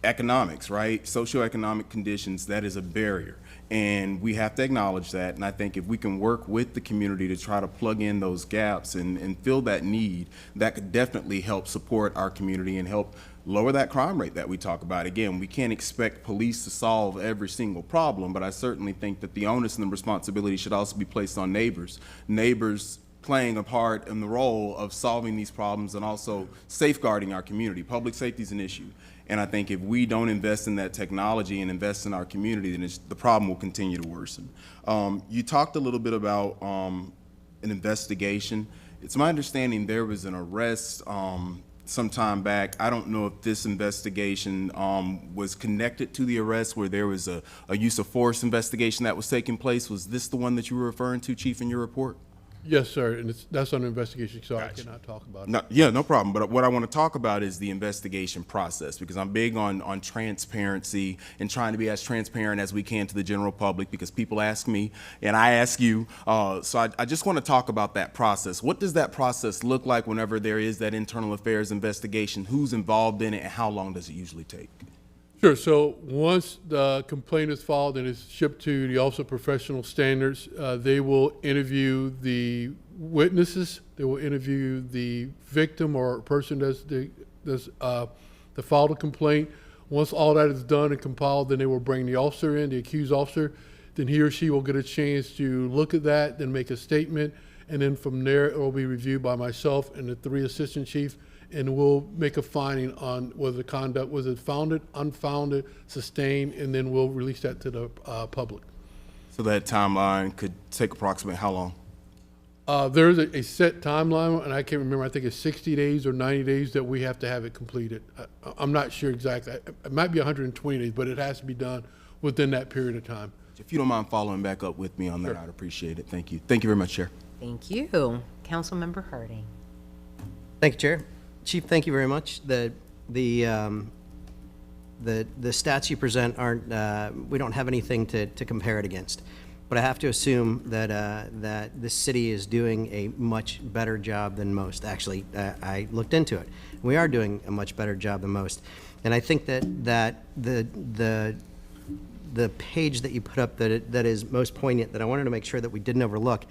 economics, right? Socioeconomic conditions, that is a barrier. And we have to acknowledge that. And I think if we can work with the community to try to plug in those gaps and fill that need, that could definitely help support our community and help lower that crime rate that we talk about. Again, we can't expect police to solve every single problem, but I certainly think that the onus and the responsibility should also be placed on neighbors. Neighbors playing a part in the role of solving these problems and also safeguarding our community. Public safety is an issue. And I think if we don't invest in that technology and invest in our community, then the problem will continue to worsen. You talked a little bit about an investigation. It's my understanding there was an arrest some time back. I don't know if this investigation was connected to the arrest where there was a use of force investigation that was taking place. Was this the one that you were referring to, Chief, in your report? Yes, sir, and that's on investigation, so I cannot talk about it. Yeah, no problem. But what I want to talk about is the investigation process, because I'm big on transparency and trying to be as transparent as we can to the general public, because people ask me and I ask you. So I just want to talk about that process. What does that process look like whenever there is that internal affairs investigation? Who's involved in it, and how long does it usually take? Sure. So once the complaint is filed and is shipped to the Office of Professional Standards, they will interview the witnesses. They will interview the victim or person that filed a complaint. Once all that is done and compiled, then they will bring the officer in, the accused officer. Then he or she will get a chance to look at that, then make a statement, and then from there it will be reviewed by myself and the 3 assistant chiefs. And we'll make a finding on whether the conduct was it founded, unfounded, sustained, and then we'll release that to the public. So that timeline could take approximately how long? There is a set timeline, and I can't remember. I think it's 60 days or 90 days that we have to have it completed. I'm not sure exactly. It might be 120 days, but it has to be done within that period of time. If you don't mind following back up with me on that, I'd appreciate it. Thank you. Thank you very much, Chair. Thank you. Councilmember Harding. Thank you, Chair. Chief, thank you very much. The stats you present aren't, we don't have anything to compare it against. But I have to assume that this city is doing a much better job than most. Actually, I looked into it. We are doing a much better job than most. And I think that the page that you put up that is most poignant, that I wanted to make sure that we didn't overlook,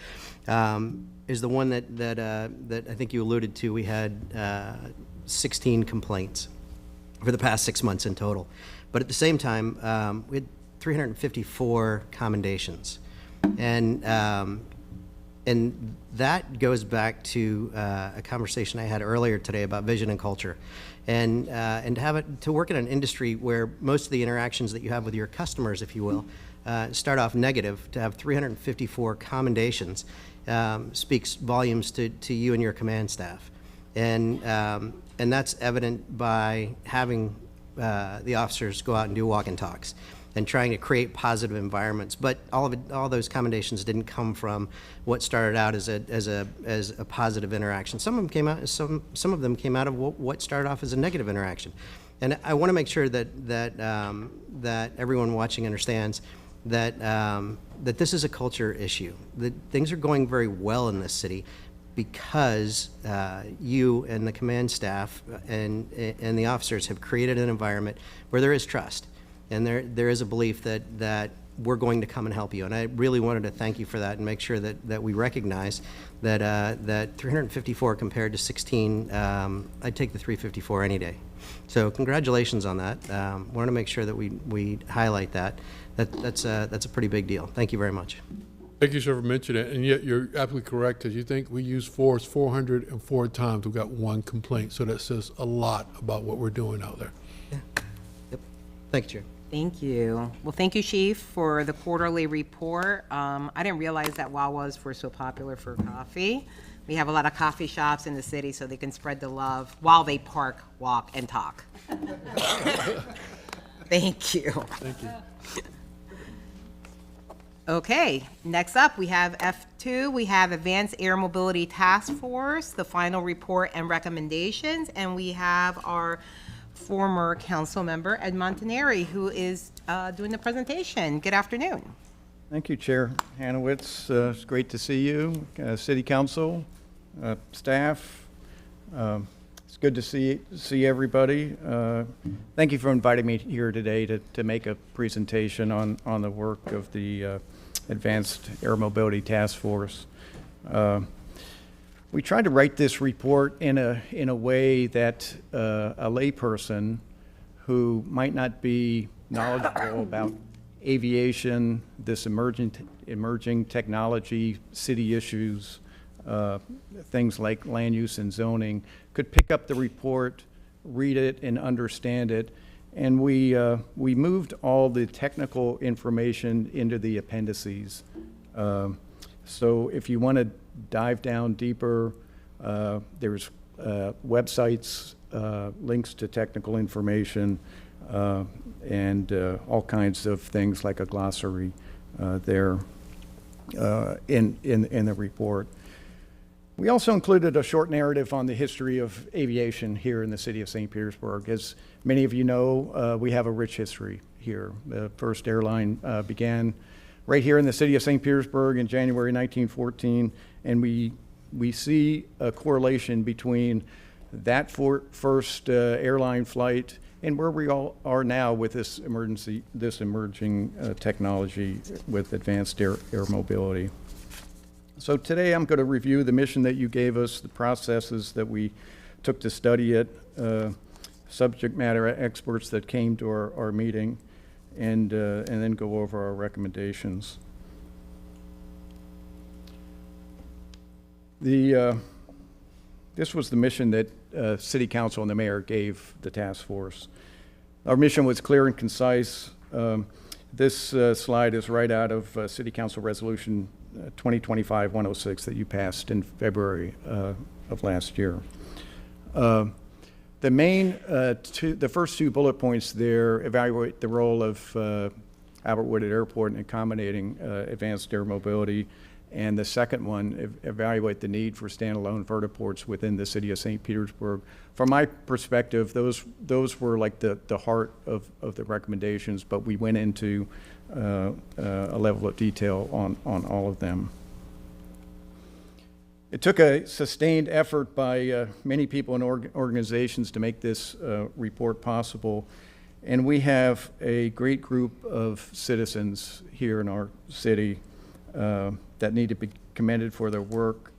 is the one that I think you alluded to. We had 16 complaints for the past 6 months in total. But at the same time, we had 354 commendations. And that goes back to a conversation I had earlier today about vision and culture. And to work in an industry where most of the interactions that you have with your customers, if you will, start off negative, to have 354 commendations speaks volumes to you and your command staff. And that's evident by having the officers go out and do walk and talks and trying to create positive environments. But all those commendations didn't come from what started out as a positive interaction. Some of them came out of what started off as a negative interaction. And I want to make sure that everyone watching understands that this is a culture issue. That things are going very well in this city because you and the command staff and the officers have created an environment where there is trust. And there is a belief that we're going to come and help you. And I really wanted to thank you for that and make sure that we recognize that 354 compared to 16, I'd take the 354 any day. So congratulations on that. Wanted to make sure that we highlight that. That's a pretty big deal. Thank you very much. Thank you, sir, for mentioning it, and yet you're absolutely correct, because you think we use force 404 times, we've got one complaint, so that says a lot about what we're doing out there. Thank you, Chair. Thank you. Well, thank you, Chief, for the quarterly report. I didn't realize that Wawas were so popular for coffee. We have a lot of coffee shops in the city, so they can spread the love while they park, walk, and talk. Thank you. Thank you. Okay, next up, we have F2. We have Advanced Air Mobility Task Force, the final report and recommendations, and we have our former council member, Ed Montanari, who is doing the presentation. Good afternoon. Thank you, Chair Hanowitz. It's great to see you, City Council, staff. It's good to see everybody. Thank you for inviting me here today to make a presentation on the work of the Advanced Air Mobility Task Force. We tried to write this report in a way that a layperson who might not be knowledgeable about aviation, this emerging technology, city issues, things like land use and zoning, could pick up the report, read it, and understand it. And we moved all the technical information into the appendices. So if you want to dive down deeper, there's websites, links to technical information, and all kinds of things like a glossary there in the report. We also included a short narrative on the history of aviation here in the city of St. Petersburg. As many of you know, we have a rich history here. The first airline began right here in the city of St. Petersburg in January 1914, and we see a correlation between that first airline flight and where we all are now with this emerging technology with advanced air mobility. So today I'm going to review the mission that you gave us, the processes that we took to study it, subject matter experts that came to our meeting, and then go over our recommendations. This was the mission that City Council and the Mayor gave the task force. Our mission was clear and concise. This slide is right out of City Council Resolution 2025-106 that you passed in February of last year. The first two bullet points there evaluate the role of Albert Wood Airport in accommodating advanced air mobility, and the second one, evaluate the need for standalone vertiports within the city of St. Petersburg. From my perspective, those were like the heart of the recommendations, but we went into a level of detail on all of them. It took a sustained effort by many people and organizations to make this report possible, and we have a great group of citizens here in our city that need to be commended for their work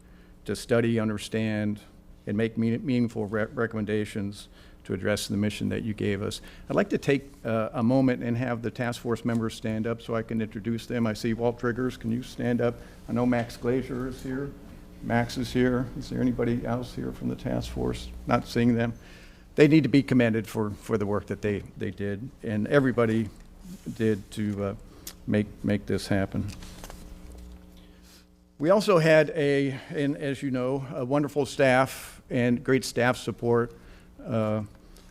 to study, understand, and make meaningful recommendations to address the mission that you gave us. I'd like to take a moment and have the task force members stand up so I can introduce them. I see Walt Triggers. Can you stand up? I know Max Glazier is here. Max is here. Is there anybody else here from the task force? Not seeing them. They need to be commended for the work that they did, and everybody did to make this happen. We also had and as you know, a wonderful staff and great staff support. I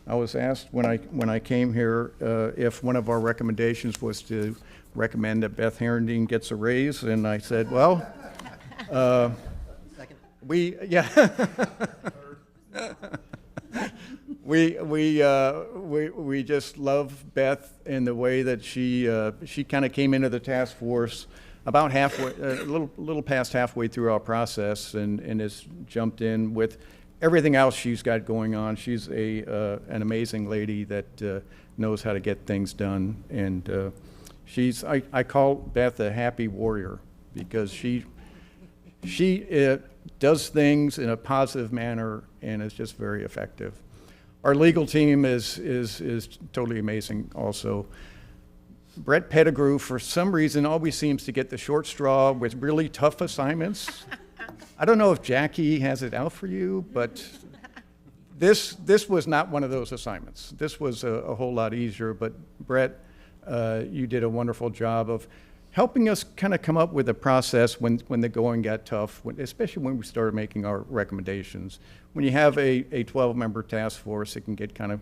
was asked when I came here if one of our recommendations was to recommend that Beth Herendeen gets a raise, and I said, well, we just love Beth and the way that she kind of came into the task force about halfway, a little past halfway through our process, and has jumped in with everything else she's got going on. She's an amazing lady that knows how to get things done, and I call Beth a happy warrior because she does things in a positive manner and is just very effective. Our legal team is totally amazing also. Brett Pettigrew, for some reason, always seems to get the short straw with really tough assignments. I don't know if Jackie has it out for you, but this was not one of those assignments. This was a whole lot easier, but Brett, you did a wonderful job of helping us kind of come up with a process when the going got tough, especially when we started making our recommendations. When you have a 12-member task force, it can get kind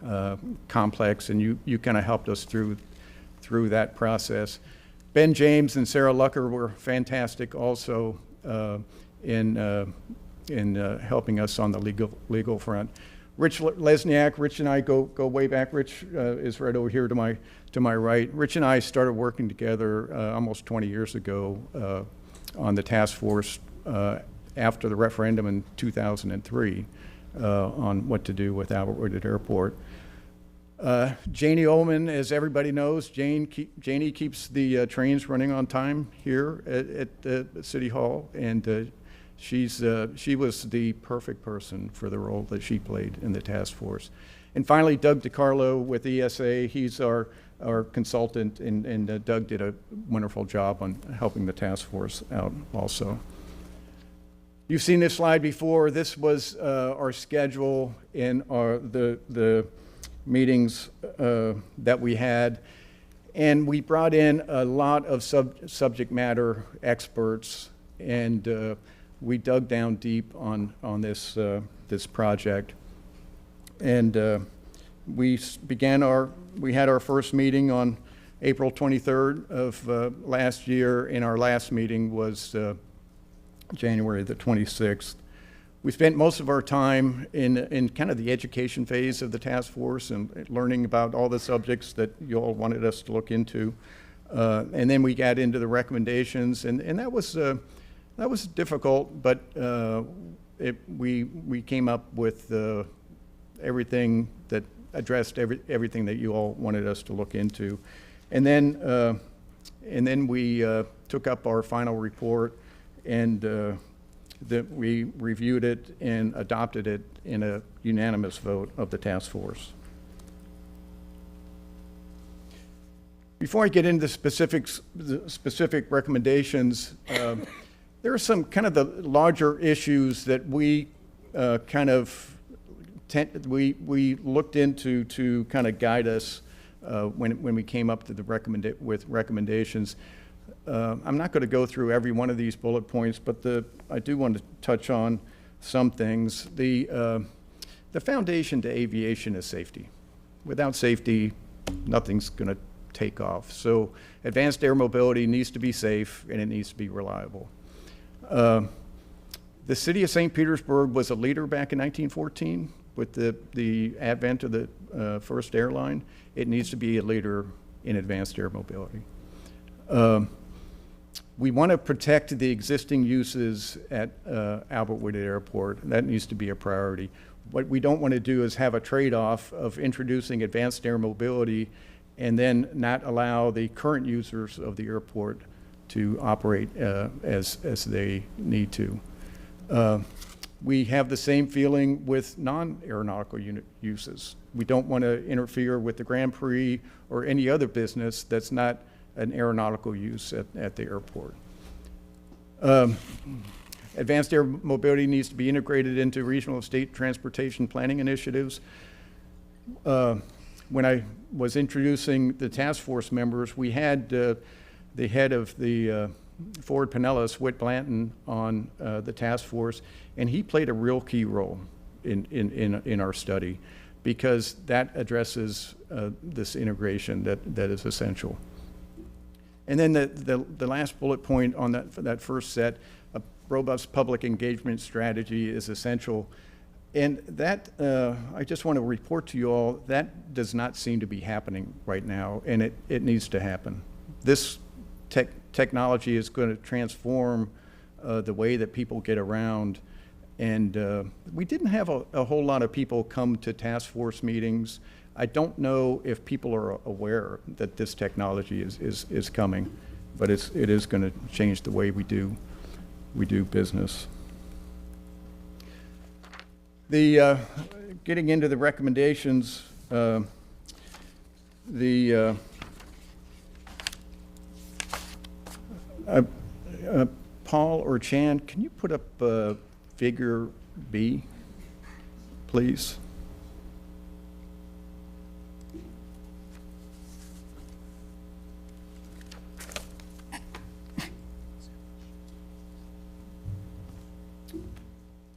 of complex, and you kind of helped us through that process. Ben James and Sarah Lucker were fantastic also in helping us on the legal front. Rich Lesniak, Rich and I go way back. Rich is right over here to my right. Rich and I started working together almost 20 years ago on the task force after the referendum in 2003 on what to do with Albert Woodard Airport. Janie Ullman, as everybody knows, Janie keeps the trains running on time here at City Hall, and she was the perfect person for the role that she played in the task force. And finally, Doug DiCarlo with ESA. He's our consultant, and Doug did a wonderful job on helping the task force out also. You've seen this slide before. This was our schedule in the meetings that we had. And we brought in a lot of subject matter experts, and we dug down deep on this project. And we had our first meeting on April 23rd of last year, and our last meeting was January the 26th. We spent most of our time in kind of the education phase of the task force and learning about all the subjects that you all wanted us to look into. And then we got into the recommendations, and that was difficult, but we came up with everything that addressed everything that you all wanted us to look into. And then we took up our final report, and that we reviewed it and adopted it in a unanimous vote of the task force. Before I get into the specific recommendations, there are some kind of the larger issues that we we looked into to kind of guide us when we came up to with recommendations. I'm not going to go through every one of these bullet points, but I do want to touch on some things. The foundation to aviation is safety. Without safety, nothing's going to take off. So advanced air mobility needs to be safe, and it needs to be reliable. The city of St. Petersburg was a leader back in 1914 with the advent of the first airline. It needs to be a leader in advanced air mobility. We want to protect the existing uses at Albert Woodard Airport. That needs to be a priority. What we don't want to do is have a trade-off of introducing advanced air mobility and then not allow the current users of the airport to operate as they need to. We have the same feeling with non-aeronautical uses. We don't want to interfere with the Grand Prix or any other business that's not an aeronautical use at the airport. Advanced air mobility needs to be integrated into regional and state transportation planning initiatives. When I was introducing the task force members, we had the head of the Ford Pinellas, Whit Blanton, on the task force, and he played a real key role in our study because that addresses this integration that is essential. And then the last bullet point on that first set, a robust public engagement strategy is essential. And that, I just want to report to you all, that does not seem to be happening right now, and it needs to happen. This technology is going to transform the way that people get around. And we didn't have a whole lot of people come to task force meetings. I don't know if people are aware that this technology is coming, but it is going to change the way we do business. Getting into the recommendations, Paul or Chan, can you put up figure B, please?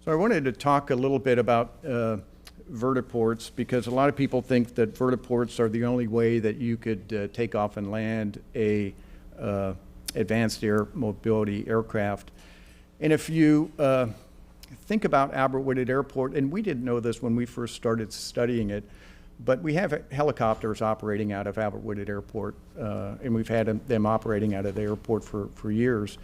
So I wanted to talk a little bit about vertiports, because a lot of people think that vertiports are the only way that you could take off and land a advanced air mobility aircraft. And if you think about Albert Woodard Airport, and we didn't know this when we first started studying it, but we have helicopters operating out of Albert Woodard Airport, and we've had them operating out of the airport for years.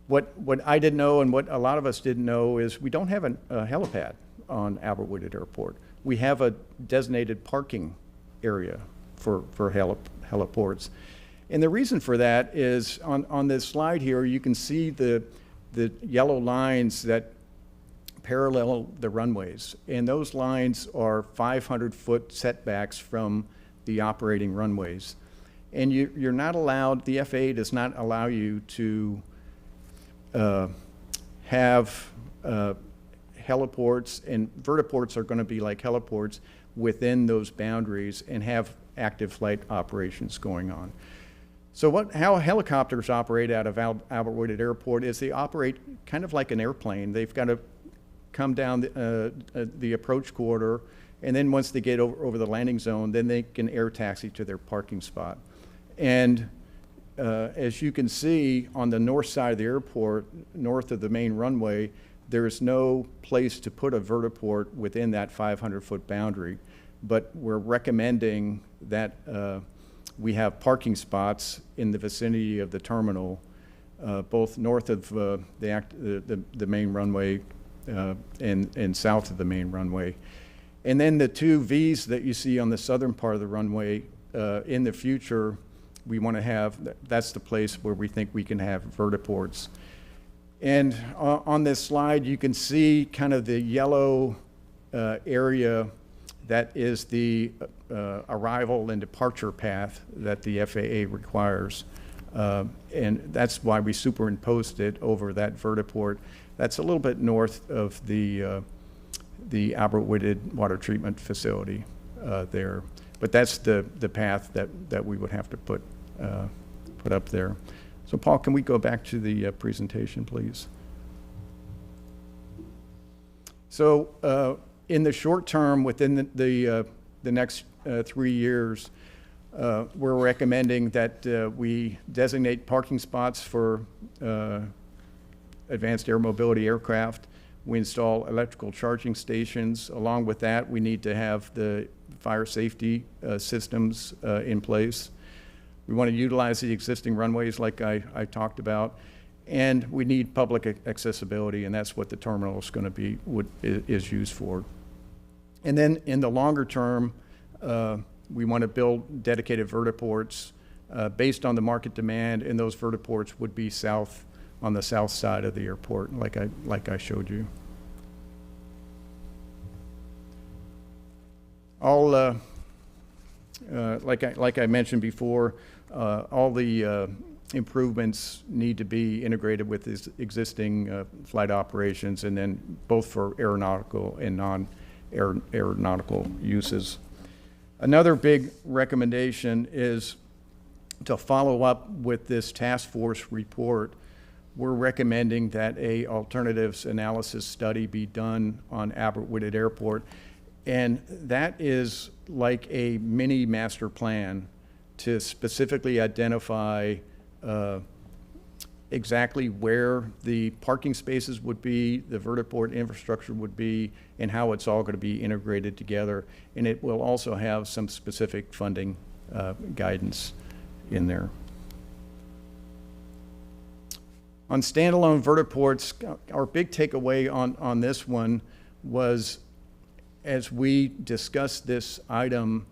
What I didn't know, and what a lot of us didn't know, is we don't have a helipad on Albert Woodard Airport. We have a designated parking area for heliports. And the reason for that is on this slide here, you can see the yellow lines that parallel the runways. And those lines are 500-foot setbacks from the operating runways. And you're not allowed, the FAA does not allow you to have heliports, and vertiports are going to be like heliports within those boundaries and have active flight operations going on. So how helicopters operate out of Albert Woodard Airport is they operate kind of like an airplane. They've got to come down the approach corridor, and then once they get over the landing zone, then they can air taxi to their parking spot. And as you can see on the north side of the airport, north of the main runway, there's no place to put a vertiport within that 500-foot boundary, but we're recommending that we have parking spots in the vicinity of the terminal, both north of the main runway and south of the main runway. And then the two V's that you see on the southern part of the runway, in the future, we want to have, that's the place where we think we can have vertiports. And on this slide, you can see kind of the yellow area that is the arrival and departure path that the FAA requires. And that's why we superimposed it over that vertiport. That's a little bit north of the Albert Woodard water treatment facility there. But that's the path that we would have to put up there. So Paul, can we go back to the presentation, please? So in the short term, within the next 3 years, we're recommending that we designate parking spots for advanced air mobility aircraft. We install electrical charging stations. Along with that, we need to have the fire safety systems in place. We want to utilize the existing runways like I talked about, and we need public accessibility, and that's what the terminal is going to be, is used for. And then in the longer term, we want to build dedicated vertiports based on the market demand, and those vertiports would be on the south side of the airport, like I showed you. All like I mentioned before, all the improvements need to be integrated with this existing flight operations, and then both for aeronautical and non-aeronautical uses. Another big recommendation is to follow up with this task force report. We're recommending that a alternatives analysis study be done on Albert Woodard Airport, and that is like a mini master plan to specifically identify exactly where the parking spaces would be, the vertiport infrastructure would be, and how it's all going to be integrated together. And it will also have some specific funding guidance in there. On standalone vertiports, our big takeaway on this one was, as we discussed this item,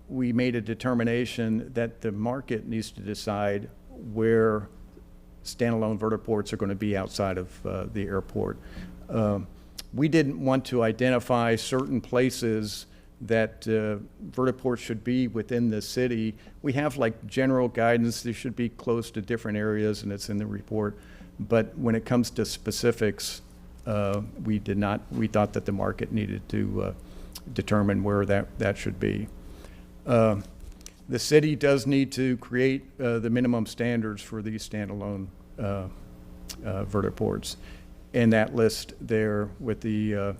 we made a determination that the market needs to decide where standalone vertiports are going to be outside of the airport. We didn't want to identify certain places that vertiports should be within the city. We have like general guidance, they should be close to different areas, and it's in the report. But when it comes to specifics, we thought that the market needed to determine where that should be. The city does need to create the minimum standards for these standalone vertiports. And that list there with the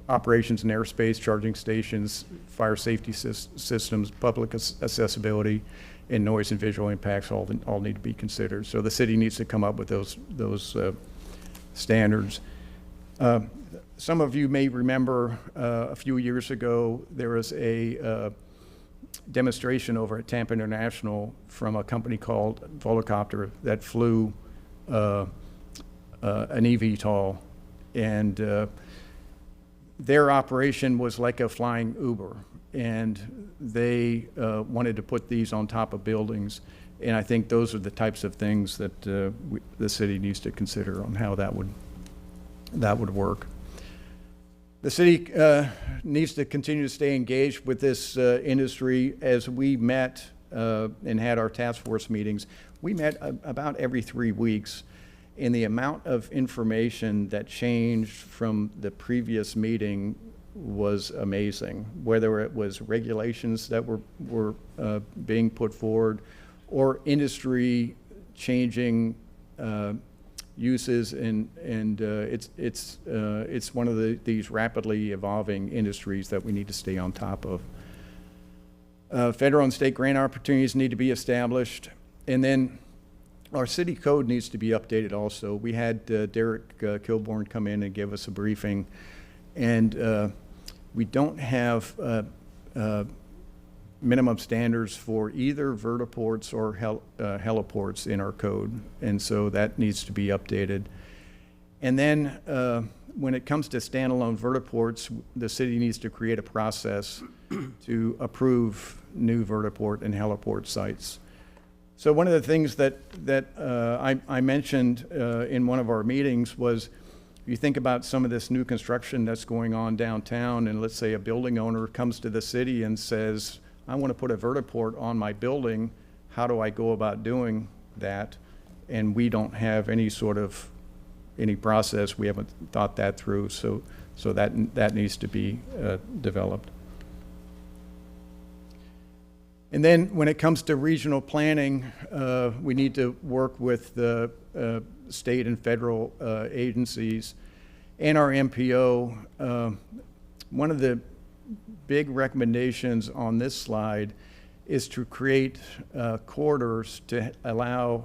operations and airspace, charging stations, fire safety systems, public accessibility, and noise and visual impacts all need to be considered. So the city needs to come up with those standards. Some of you may remember a few years ago there was a demonstration over at Tampa International from a company called Volocopter that flew an eVTOL, and their operation was like a flying Uber, and they wanted to put these on top of buildings, and I think those are the types of things that the city needs to consider on how that would work. The city needs to continue to stay engaged with this industry. As we met and had our task force meetings, we met about every 3 weeks, and the amount of information that changed from the previous meeting was amazing, whether it was regulations that were being put forward or industry changing uses, and it's one of these rapidly evolving industries that we need to stay on top of. Federal and state grant opportunities need to be established, and then our city code needs to be updated also. We had Derek Kilborn come in and give us a briefing, and we don't have minimum standards for either vertiports or heliports in our code, and so that needs to be updated. And then when it comes to standalone vertiports, the city needs to create a process to approve new vertiport and heliport sites. So one of the things that I mentioned in one of our meetings was, you think about some of this new construction that's going on downtown, and let's say a building owner comes to the city and says, I want to put a vertiport on my building. How do I go about doing that? And we don't have any process. We haven't thought that through. So that needs to be developed. And then when it comes to regional planning, we need to work with the state and federal agencies and our MPO. One of the big recommendations on this slide is to create corridors to allow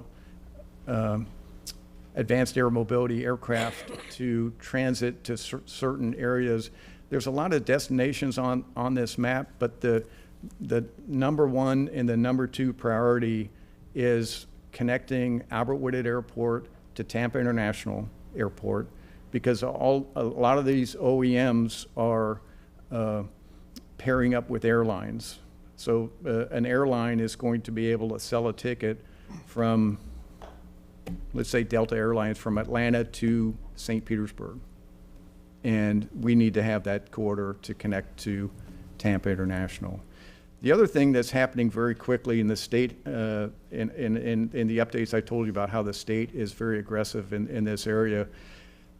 advanced air mobility aircraft to transit to certain areas. There's a lot of destinations on this map, but the number one and the number two priority is connecting Albert Whitted Airport to Tampa International Airport, because a lot of these OEMs are pairing up with airlines. So an airline is going to be able to sell a ticket from, let's say Delta Airlines, from Atlanta to St. Petersburg. And we need to have that corridor to connect to Tampa International. The other thing that's happening very quickly in the state, in the updates I told you about how the state is very aggressive in this area,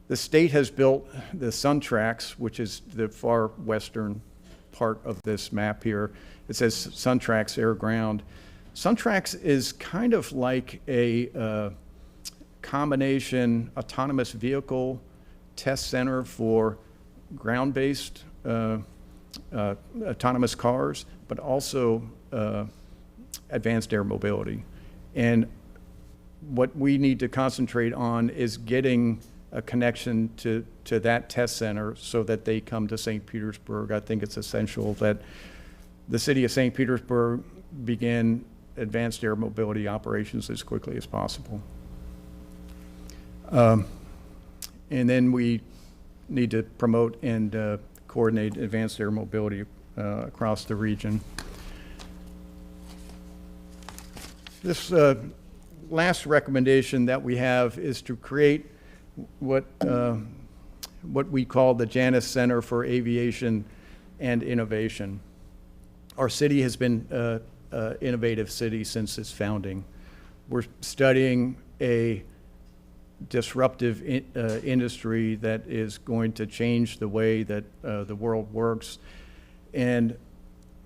the state has built the SunTrax, which is the far western part of this map here. It says SunTrax Air Ground. SunTrax is kind of like a combination autonomous vehicle test center for ground-based autonomous cars, but also advanced air mobility. And what we need to concentrate on is getting a connection to that test center so that they come to St. Petersburg. I think it's essential that the city of St. Petersburg begin advanced air mobility operations as quickly as possible. And then we need to promote and coordinate advanced air mobility across the region. This last recommendation that we have is to create what what we call the Janus Center for Aviation and Innovation. Our city has been an innovative city since its founding. We're studying a disruptive industry that is going to change the way that the world works. And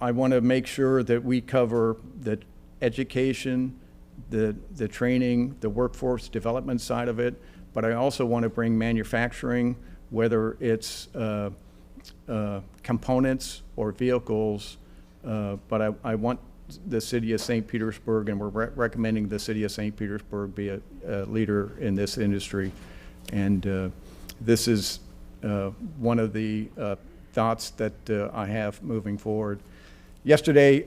I want to make sure that we cover the education, the training, the workforce development side of it, but I also want to bring manufacturing, whether it's components or vehicles, but I want the city of St. Petersburg, and we're recommending the city of St. Petersburg be a leader in this industry. And this is one of the thoughts that I have moving forward. Yesterday,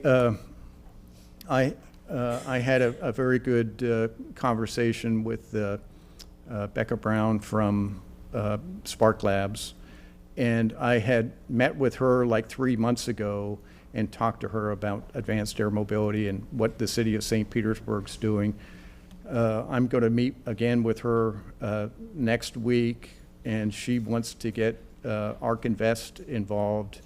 I had a very good conversation with Becca Brown from Spark Labs, and I had met with her like 3 months ago and talked to her about advanced air mobility and what the city of St. Petersburg's doing. I'm going to meet again with her next week, and she wants to get ARC Invest involved.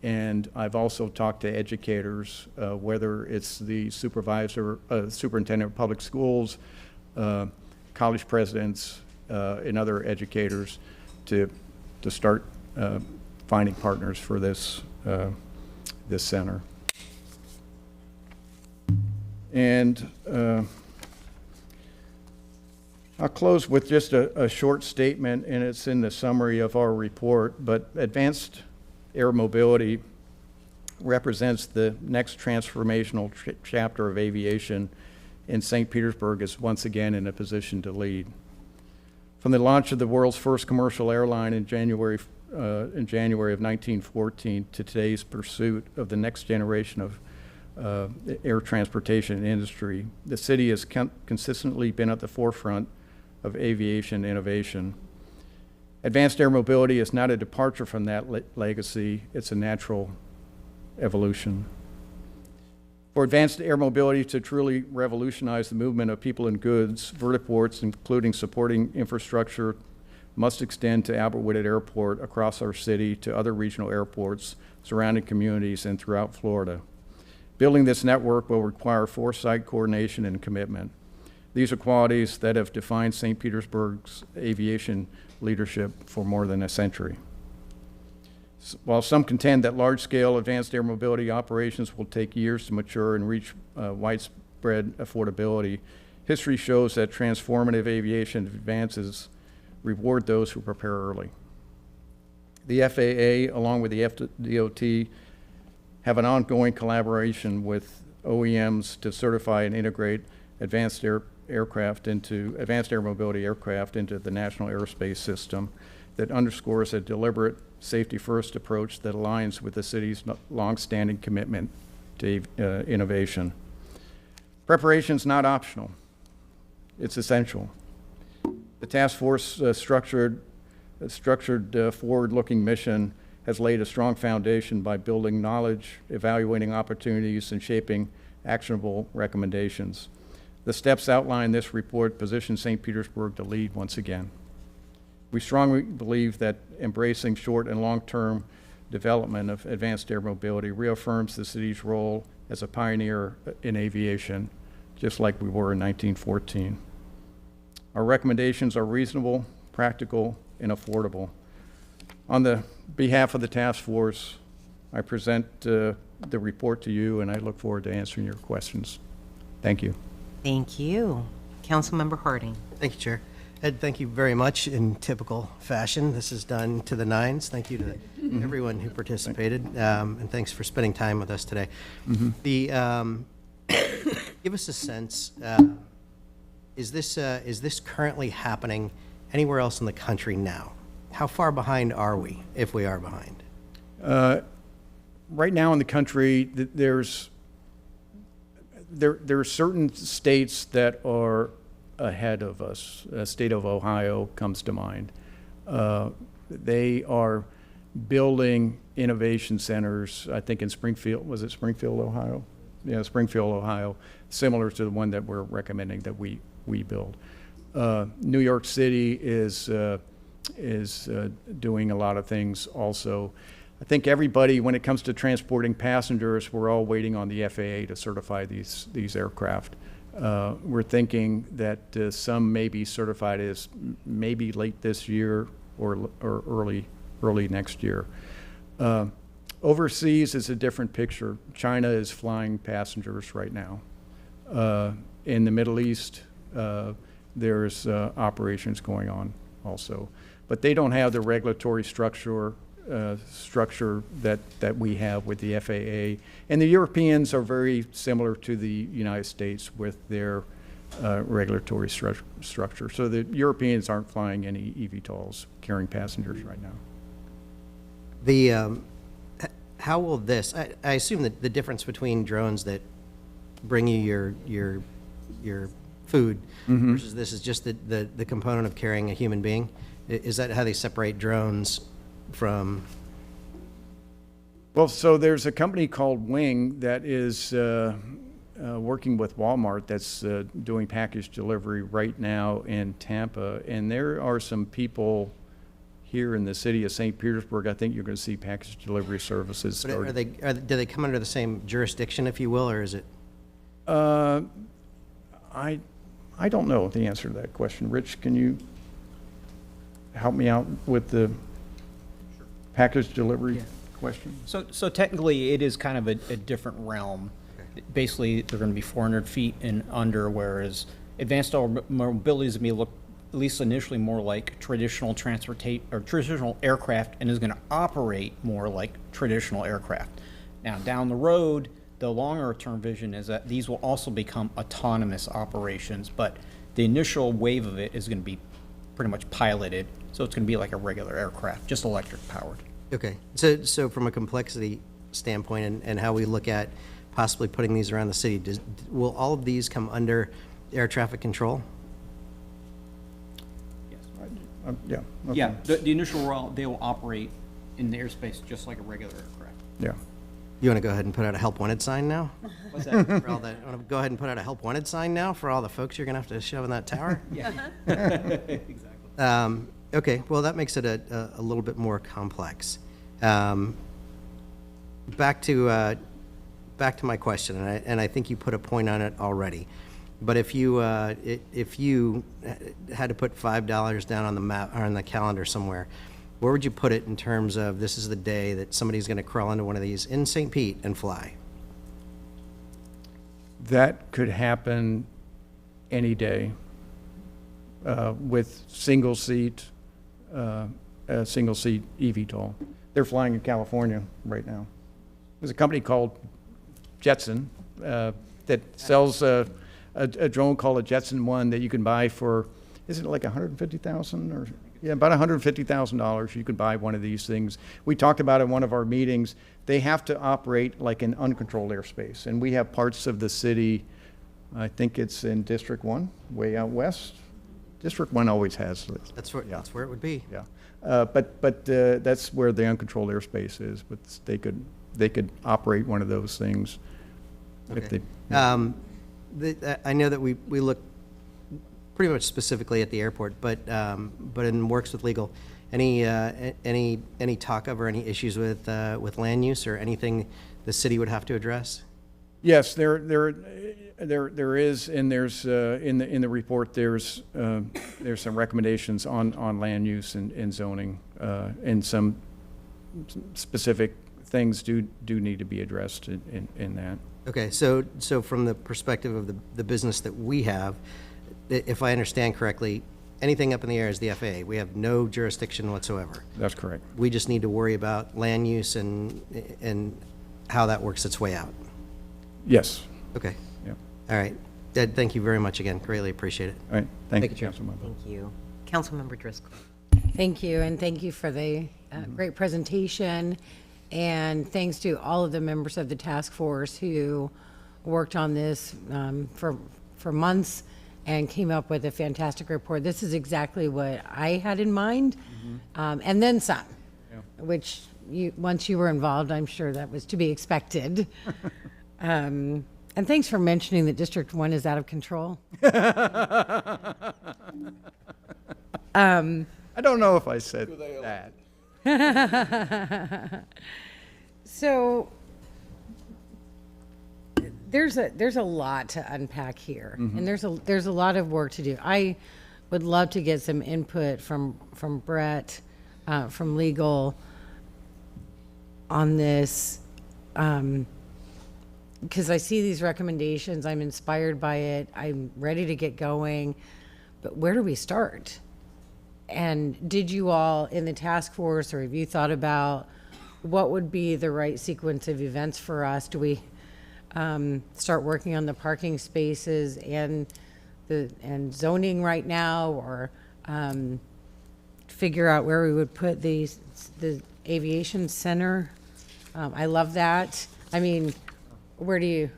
And I've also talked to educators, whether it's the superintendent of public schools, college presidents, and other educators to start finding partners for this center. And I'll close with just a short statement, and it's in the summary of our report, but advanced air mobility represents the next transformational chapter of aviation, and St. Petersburg is once again in a position to lead. From the launch of the world's first commercial airline in January of 1914 to today's pursuit of the next generation of air transportation industry, the city has consistently been at the forefront of aviation innovation. Advanced air mobility is not a departure from that legacy, it's a natural evolution. For advanced air mobility to truly revolutionize the movement of people and goods, vertiports, including supporting infrastructure, must extend to Albert Whitted Airport across our city to other regional airports, surrounding communities, and throughout Florida. Building this network will require foresight, coordination, and commitment. These are qualities that have defined St. Petersburg's aviation leadership for more than a century. While some contend that large-scale advanced air mobility operations will take years to mature and reach widespread affordability, history shows that transformative aviation advances reward those who prepare early. The FAA, along with the FDOT, have an ongoing collaboration with OEMs to certify and integrate advanced air mobility aircraft into the national airspace system that underscores a deliberate safety-first approach that aligns with the city's long-standing commitment to innovation. Preparation is not optional. It's essential. The task force structured forward-looking mission has laid a strong foundation by building knowledge, evaluating opportunities, and shaping actionable recommendations. The steps outlined in this report position St. Petersburg to lead once again. We strongly believe that embracing short and long-term development of advanced air mobility reaffirms the city's role as a pioneer in aviation, just like we were in 1914. Our recommendations are reasonable, practical, and affordable. On the behalf of the task force, I present the report to you, and I look forward to answering your questions. Thank you. Thank you. Councilmember Harding. Thank you, Chair. Ed, thank you very much. In typical fashion, this is done to the nines. Thank you to everyone who participated, and thanks for spending time with us today. Give us a sense, is this currently happening anywhere else in the country now? How far behind are we, if we are behind? Right now in the country, there are certain states that are ahead of us. The state of Ohio comes to mind. They are building innovation centers, I think in Springfield, was it Springfield, Ohio? Yeah, Springfield, Ohio, similar to the one that we're recommending that we build. New York City is doing a lot of things also. I think everybody, when it comes to transporting passengers, we're all waiting on the FAA to certify these aircraft. We're thinking that some may be certified as maybe late this year or early next year. Overseas is a different picture. China is flying passengers right now. In the Middle East, there's operations going on also, but they don't have the regulatory structure that we have with the FAA. And the Europeans are very similar to the United States with their regulatory structure. So the Europeans aren't flying any eVTOLs carrying passengers right now. How will this, I assume that the difference between drones that bring you your food versus this is just the component of carrying a human being? Is that how they separate drones from? Well, so there's a company called Wing that is working with Walmart that's doing package delivery right now in Tampa, and there are some people here in the city of St. Petersburg. I think you're going to see package delivery services starting. Do they come under the same jurisdiction, if you will, or is it? I don't know the answer to that question. Rich, can you help me out with the package delivery question? So technically, it is kind of a different realm. Basically, they're going to be 400 feet and under, whereas advanced mobility is going to look, at least initially, more like traditional traditional aircraft, and is going to operate more like traditional aircraft. Now, down the road, the longer-term vision is that these will also become autonomous operations, but the initial wave of it is going to be pretty much piloted, so it's going to be like a regular aircraft, just electric powered. Okay, so from a complexity standpoint and how we look at possibly putting these around the city, will all of these come under air traffic control? Yeah. Okay. Yeah, the initial route, they will operate in the airspace just like a regular aircraft. Yeah. You want to go ahead and put out a help wanted sign now? What's that? For all that, want to go ahead and put out a help wanted sign now for all the folks you're going to have to shove in that tower? Yeah. Exactly. Okay, well, that makes it a little bit more complex. Back to my question, and I think you put a point on it already. But if you had to put $5 down on the map or on the calendar somewhere, where would you put it in terms of this is the day that somebody's going to crawl into one of these in St. Pete and fly? That could happen any day with single seat eVTOL. They're flying in California right now. There's a company called Jetson that sells a drone called a Jetson 1 that you can buy for, isn't it like $150,000 or? Yeah, about $150,000. You could buy one of these things. We talked about in one of our meetings, they have to operate like an uncontrolled airspace. And we have parts of the city, I think it's in District 1, way out west. District 1 always has this. That's where it would be. Yeah, but that's where the uncontrolled airspace is. But they could operate one of those things. Okay. If they, I know that we look pretty much specifically at the airport, but in works with legal, any talk of or any issues with land use or anything the city would have to address? Yes, there is, and there's in the report there's some recommendations on land use and zoning, and some specific things do need to be addressed in that. Okay, so from the perspective of the business that we have, if I understand correctly, anything up in the air is the FAA. We have no jurisdiction whatsoever. That's correct. We just need to worry about land use and how that works its way out. Yes. Okay. Yeah. All right. Ed, thank you very much again. Greatly appreciate it. All right. Thank you, Chair. Councilmember. Thank you. Councilmember Driscoll. Thank you, and thank you for the great presentation. And thanks to all of the members of the task force who worked on this for months and came up with a fantastic report. This is exactly what I had in mind, and then some, which once you were involved, I'm sure that was to be expected. And thanks for mentioning that District 1 is out of control. I don't know if I said that. So there's a lot to unpack here, and there's a lot of work to do. I would love to get some input from Brett, from legal, on this, because I see these recommendations. I'm inspired by it. I'm ready to get going, but where do we start? And did you all in the task force, or have you thought about what would be the right sequence of events for us? Do we start working on the parking spaces and zoning right now, or figure out where we would put the aviation center? I love that. I mean, where do you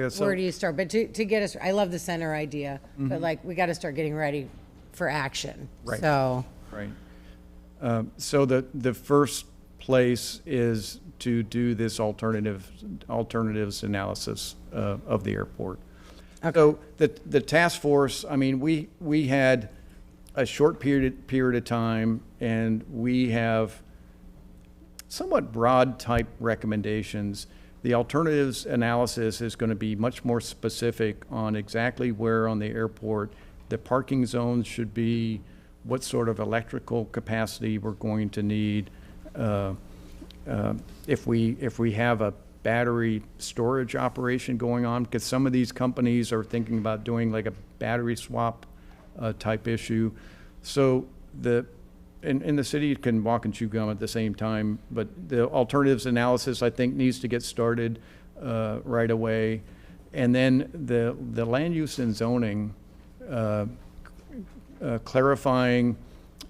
start? But to get us, I love the center idea, but like, we got to start getting ready for action. Right. So. Right. So the first place is to do this alternatives analysis of the airport. Okay. So the task force, I mean, we had a short period of time, and we have somewhat broad type recommendations. The alternatives analysis is going to be much more specific on exactly where on the airport the parking zones should be, what sort of electrical capacity we're going to need. If we have a battery storage operation going on, because some of these companies are thinking about doing like a battery swap type issue. So in the city can walk and chew gum at the same time, but the alternatives analysis, I think, needs to get started right away. And then the land use and zoning, clarifying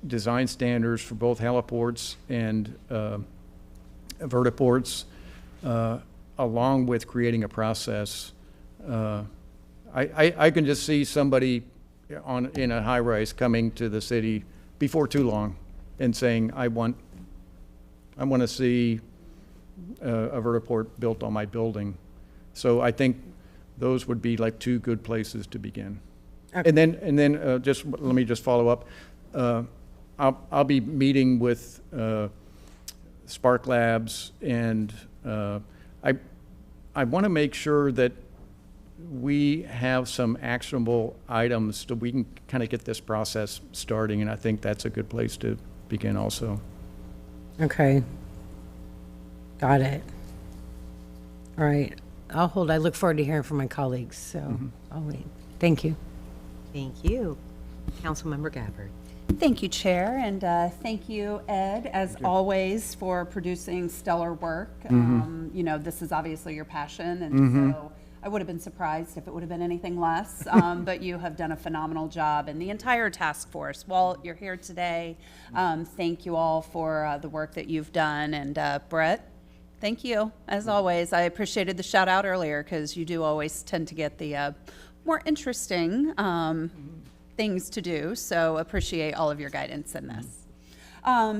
design standards for both heliports and vertiports, along with creating a process. I can just see somebody in a high-rise coming to the city before too long and saying, I want to see a vertiport built on my building. So I think those would be like two good places to begin. Okay. And then just let me just follow up. I'll be meeting with Spark Labs, and I want to make sure that we have some actionable items so we can kind of get this process starting, and I think that's a good place to begin also. Okay. Got it. All right. I'll hold. I look forward to hearing from my colleagues, so I'll wait. Thank you. Thank you. Councilmember Gabbard. Thank you, Chair, and thank you, Ed, as always, for producing stellar work. You know, this is obviously your passion, and so I would have been surprised if it would have been anything less, but you have done a phenomenal job, and the entire task force. Well, you're here today. Thank you all for the work that you've done, and Brett, thank you, as always. I appreciated the shout out earlier, because you do always tend to get the more interesting things to do, so appreciate all of your guidance in this.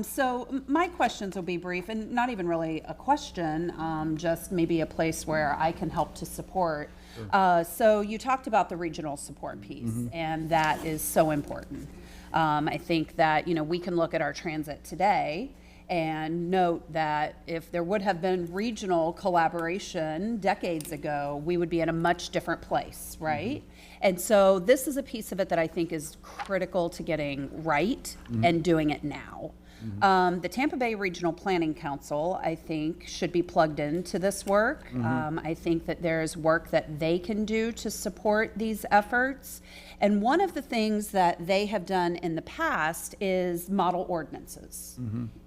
So my questions will be brief, and not even really a question, just maybe a place where I can help to support. Sure. So you talked about the regional support piece, and that is so important. I think that, you know, we can look at our transit today and note that if there would have been regional collaboration decades ago, we would be in a much different place, right? And so this is a piece of it that I think is critical to getting right and doing it now. The Tampa Bay Regional Planning Council, I think, should be plugged into this work. I think that there's work that they can do to support these efforts. And one of the things that they have done in the past is model ordinances.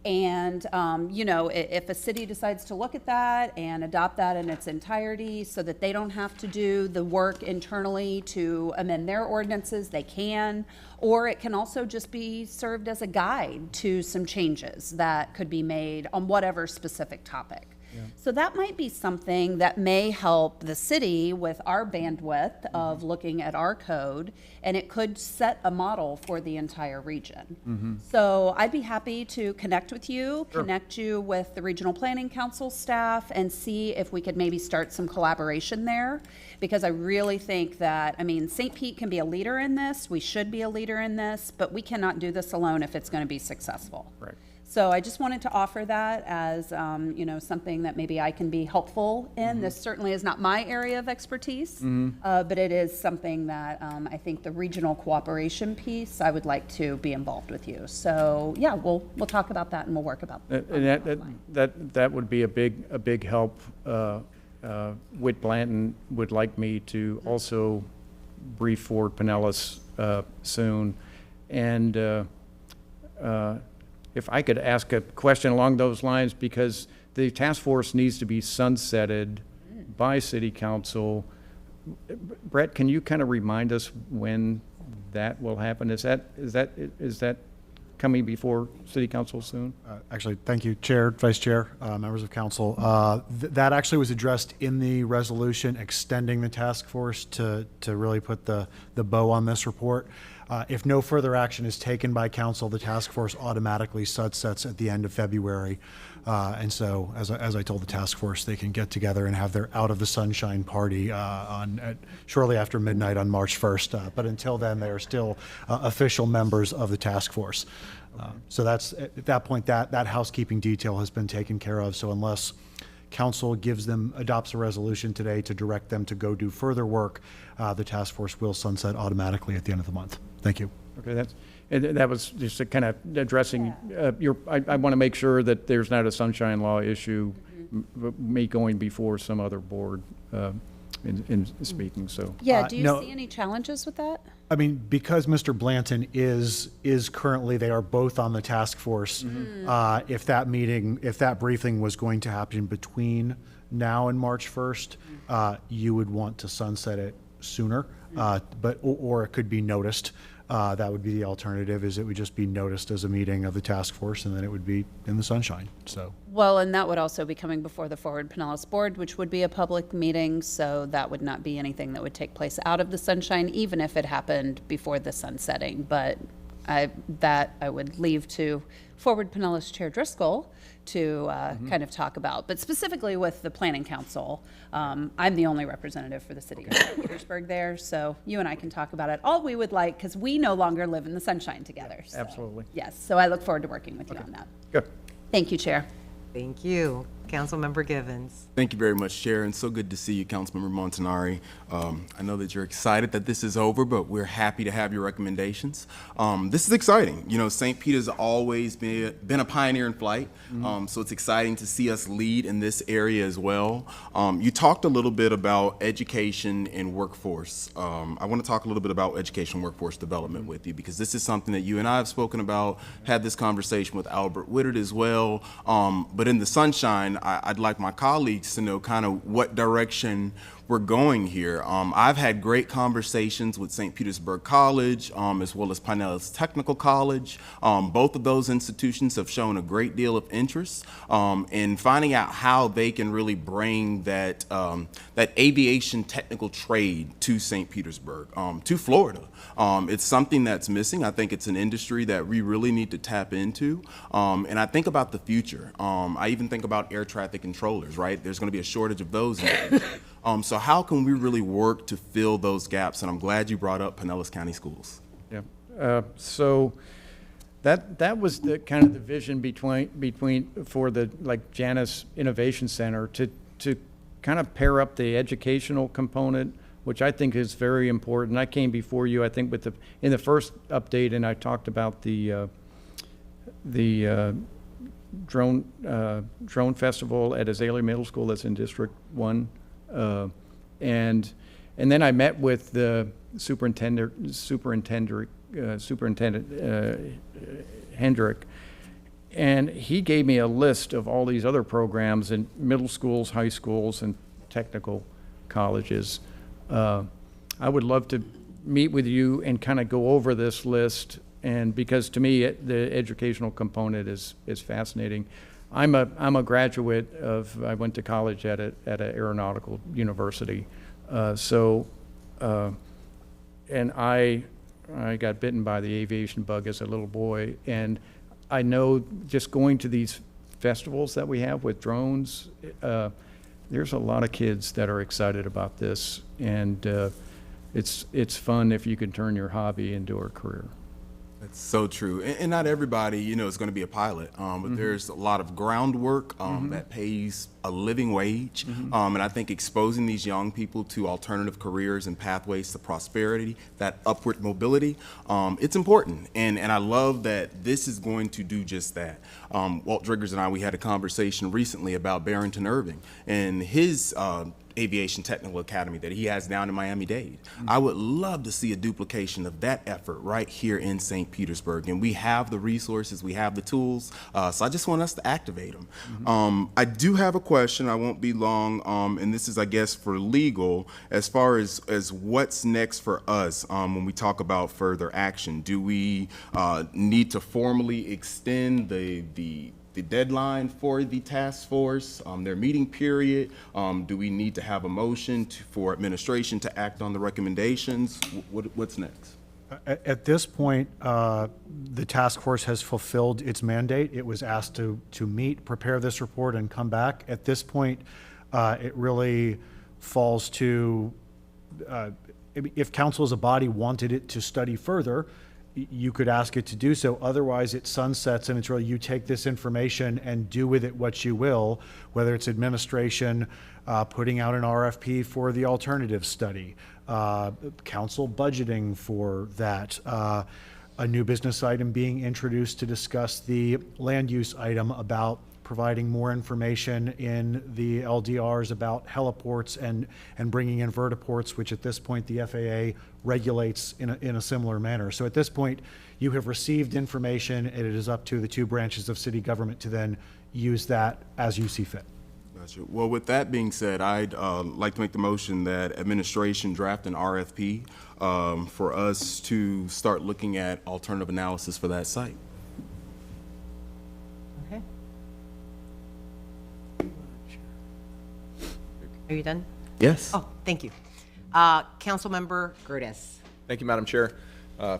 And, you know, if a city decides to look at that and adopt that in its entirety so that they don't have to do the work internally to amend their ordinances, they can. Or it can also just be served as a guide to some changes that could be made on whatever specific topic. So that might be something that may help the city with our bandwidth of looking at our code, and it could set a model for the entire region. So I'd be happy to connect with you, connect you with the Regional Planning Council staff, and see if we could maybe start some collaboration there, because I really think that, I mean, St. Pete can be a leader in this, we should be a leader in this, but we cannot do this alone if it's going to be successful. Right. So I just wanted to offer that as, you know, something that maybe I can be helpful in. This certainly is not my area of expertise, but it is something that I think the regional cooperation piece, I would like to be involved with you. So yeah, we'll talk about that and we'll work about that. And that would be a big help. Whit Blanton would like me to also brief Fort Pinellas soon. And if I could ask a question along those lines, because the task force needs to be sunsetted by City Council. Brett, can you kind of remind us when that will happen? Is that coming before City Council soon? Actually, thank you, Chair, Vice Chair, members of Council. That actually was addressed in the resolution extending the task force to really put the bow on this report. If no further action is taken by Council, the task force automatically sunsets at the end of February. And so, as I told the task force, they can get together and have their Out of the Sunshine party shortly after midnight on March 1st. But until then, they are still official members of the task force. So that's, at that point, that housekeeping detail has been taken care of. So unless Council adopts a resolution today to direct them to go do further work, the task force will sunset automatically at the end of the month. Thank you. Okay, that was just a kind of addressing I want to make sure that there's not a sunshine law issue, me going before some other board in speaking. So Yeah, do you no. see any challenges with that? I mean, because Mr. Blanton is currently, they are both on the task force. If that briefing was going to happen between now and March 1st, you would want to sunset it sooner, or it could be noticed. That would be the alternative, is it would just be noticed as a meeting of the task force, and then it would be in the sunshine, so. Well, and that would also be coming before the Forward Pinellas Board, which would be a public meeting, so that would not be anything that would take place out of the sunshine, even if it happened before the sunsetting. But I would leave to Forward Pinellas Chair Driscoll to kind of talk about. But specifically with the Planning Council, I'm the only representative for the city of Petersburg there, so you and I can talk about it. All we would like, because we no longer live in the sunshine together. So, absolutely. yes, so I look forward to working with you on that. Good. Thank you, Chair. Thank you. Councilmember Givens. Thank you very much, Chair, and so good to see you, Councilmember Montanari. I know that you're excited that this is over, but we're happy to have your recommendations. This is exciting. You know, St. Pete has always been a pioneer in flight, so it's exciting to see us lead in this area as well. You talked a little bit about education and workforce. I want to talk a little bit about education and workforce development with you, because this is something that you and I have spoken about, had this conversation with Albert Wittert as well. But in the sunshine, I'd like my colleagues to know kind of what direction we're going here. I've had great conversations with St. Petersburg College as well as Pinellas Technical College. Both of those institutions have shown a great deal of interest in finding out how they can really bring that aviation technical trade to St. Petersburg, to Florida. It's something that's missing. I think it's an industry that we really need to tap into. And I think about the future. I even think about air traffic controllers, right? There's going to be a shortage of those in the future. So how can we really work to fill those gaps? And I'm glad you brought up Pinellas County Schools. Yeah. So that was the kind of the vision between for the Janus Innovation Center to kind of pair up the educational component, which I think is very important. I came before you, I think, in the first update, and I talked about the drone festival at Azalea Middle School that's in District 1. And then I met with the superintendent Hendrick, and he gave me a list of all these other programs in middle schools, high schools, and technical colleges. I would love to meet with you and kind of go over this list, and because to me the educational component is fascinating. I'm a graduate of, I went to college at an aeronautical university. And I got bitten by the aviation bug as a little boy. And I know just going to these festivals that we have with drones, there's a lot of kids that are excited about this. And it's fun if you can turn your hobby into a career. That's so true. And not everybody, you know, is going to be a pilot, but there's a lot of groundwork that pays a living wage. And I think exposing these young people to alternative careers and pathways to prosperity, that upward mobility, it's important. And I love that this is going to do just that. Walt Driggers and I, we had a conversation recently about Barrington Irving and his Aviation Technical Academy that he has down in Miami-Dade. I would love to see a duplication of that effort right here in St. Petersburg. And we have the resources, we have the tools, so I just want us to activate them. I do have a question, I won't be long, and this is, I guess, for legal, as far as what's next for us when we talk about further action. Do we need to formally extend the deadline for the task force, their meeting period? Do we need to have a motion for administration to act on the recommendations? What's next? At this point, the task force has fulfilled its mandate. It was asked to meet, prepare this report, and come back. At this point, it really falls to, if council as a body wanted it to study further, you could ask it to do so. Otherwise, it sunsets, and it's really you take this information and do with it what you will, whether it's administration putting out an RFP for the alternative study, council budgeting for that, a new business item being introduced to discuss the land use item about providing more information in the LDRs about heliports and bringing in vertiports, which at this point the FAA regulates in a similar manner. So at this point, you have received information, and it is up to the two branches of city government to then use that as you see fit. Gotcha. Well, with that being said, I'd like to make the motion that administration draft an RFP for us to start looking at alternative analysis for that site. Okay. Are you done? Yes. Oh, thank you. Councilmember Gertis. Thank you, Madam Chair.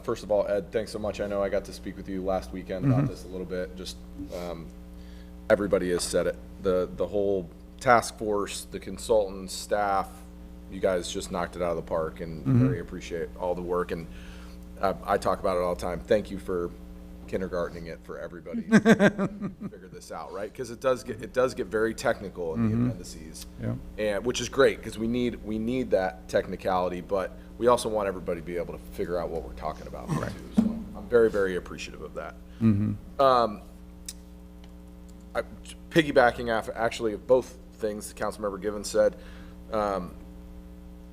First of all, Ed, thanks so much. I know I got to speak with you last weekend about this a little bit. Just everybody has said it. The whole task force, the consultants, staff, you guys just knocked it out of the park, and very appreciate all the work. And I talk about it all the time. Thank you for kindergartening it for everybody to figure this out, right? Because it does get very technical in the appendices, and which is great because we need that technicality, but we also want everybody to be able to figure out what we're talking about, right? Too. So I'm very, very appreciative of that. Piggybacking off actually of both things Councilmember Givens said,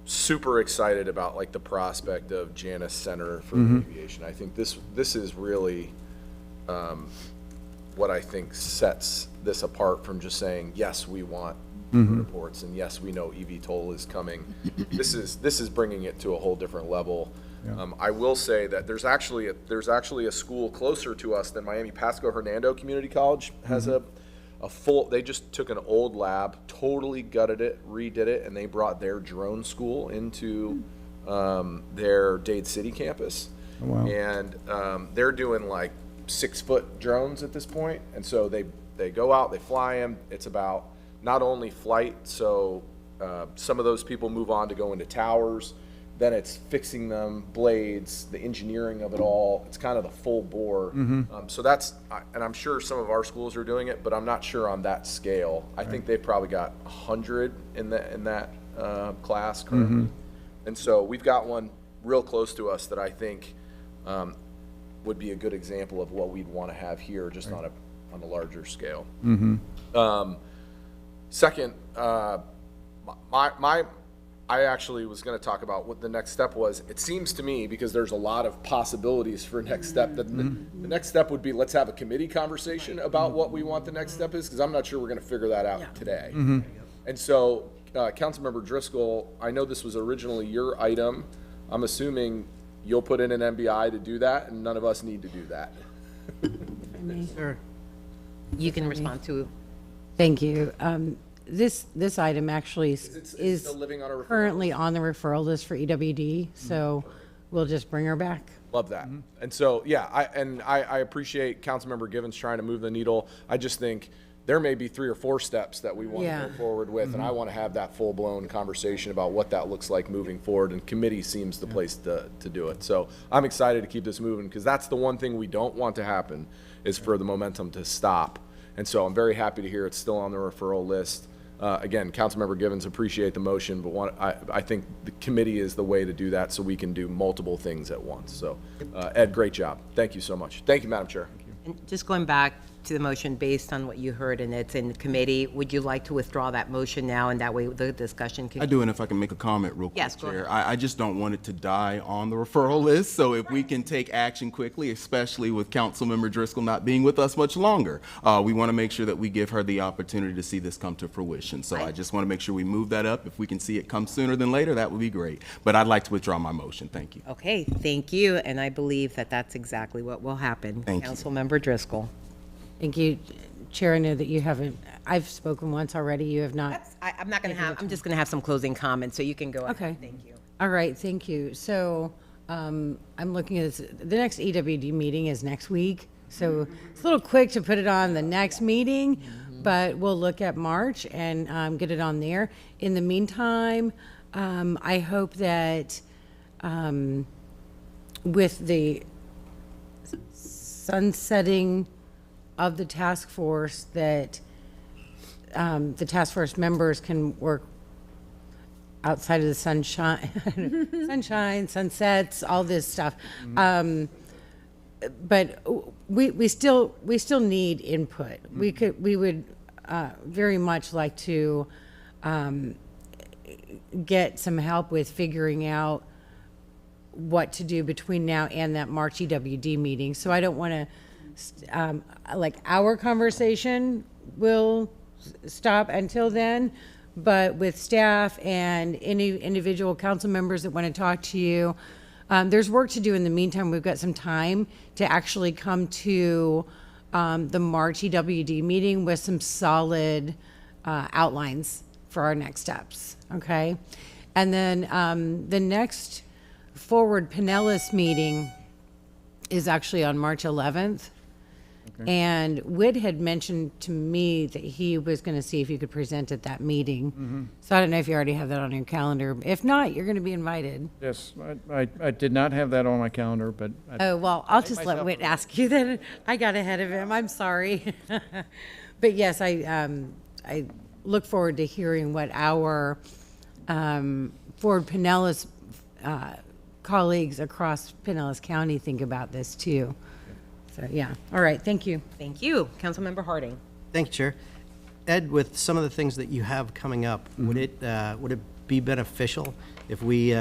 super excited about like the prospect of Janus Center for Aviation. I think this is really what I think sets this apart from just saying, yes, we want reports, and yes, we know eVTOL is coming. This is bringing it to a whole different level. I will say that there's actually a school closer to us than Miami. Pasco Hernando Community College has a full, they just took an old lab, totally gutted it, redid it, and they brought their drone school into their Dade City campus. Oh, wow. And they're doing like 6-foot drones at this point. And so they go out, they fly them. It's about not only flight, so some of those people move on to go into towers. Then it's fixing them, blades, the engineering of it all. It's kind of the full bore. So that's, and I'm sure some of our schools are doing it, but I'm not sure on that scale. I think they've probably got 100 in that class currently. And so we've got one real close to us that I think would be a good example of what we'd want to have here, just on a larger scale. Second, I actually was going to talk about what the next step was. It seems to me, because there's a lot of possibilities for next step, that the next step would be, let's have a committee conversation about what we want the next step is, because I'm not sure we're going to figure that out today. And so, Councilmember Driscoll, I know this was originally your item. I'm assuming you'll put in an MBI to do that, and none of us need to do that. Sure. You can respond to. Thank you. This item actually is still living on a referral currently on the referral list for EWD, so we'll just bring her back. Love that. And so, yeah, I appreciate Councilmember Givens trying to move the needle. I just think there may be 3 or 4 steps that we want Yeah. to go forward with, and I want to have that full-blown conversation about what that looks like moving forward, and committee seems the place to do it. So I'm excited to keep this moving, because that's the one thing we don't want to happen, is for the momentum to stop. And so I'm very happy to hear it's still on the referral list. Again, Councilmember Givens, appreciate the motion, but I think the committee is the way to do that, so we can do multiple things at once. So, Ed, great job. Thank you so much. Thank you, Madam Chair. And just going back to the motion based on what you heard, and it's in committee, would you like to withdraw that motion now, and that way the discussion can? I do, and if I can make a comment real quick, Yes, go Chair. ahead. I just don't want it to die on the referral list, so if we can take action quickly, especially with Councilmember Driscoll not being with us much longer, we want to make sure that we give her the opportunity to see this come to fruition. So I just want to make sure we move that up. If we can see it come sooner than later, that would be great. But I'd like to withdraw my motion. Thank you. Okay, thank you, and I believe that that's exactly what will happen. Thank you. Councilmember Driscoll. Thank you, Chair. I know that you haven't, I've spoken once already, you have not. I'm not going to have, I'm just going to have some closing comments, so you can go ahead. Okay. Thank you. All right, thank you. So I'm looking at this, the next EWD meeting is next week. So it's a little quick to put it on the next meeting, but we'll look at March and get it on there. In the meantime, I hope that with the sunsetting of the task force, that the task force members can work outside of the sunshine, sunsets, all this stuff. But we still need input. We would very much like to get some help with figuring out what to do between now and that March EWD meeting. So I don't want to, like, our conversation will stop until then, but with staff and any individual council members that want to talk to you, there's work to do in the meantime. We've got some time to actually come to the March EWD meeting with some solid outlines for our next steps, okay? And then the next Forward Pinellas meeting is actually on March 11th. And Whit had mentioned to me that he was going to see if you could present at that meeting. So I don't know if you already have that on your calendar. If not, you're going to be invited. Yes, I did not have that on my calendar, but. Oh, well, I'll just let Whit ask you then. I got ahead of him. I'm sorry. But yes, I look forward to hearing what our Forward Pinellas colleagues across Pinellas County think about this too. So, yeah. All right. Thank you. Thank you. Councilmember Harding. Thank you, Chair. Ed, with some of the things that you have coming up, would it be beneficial if we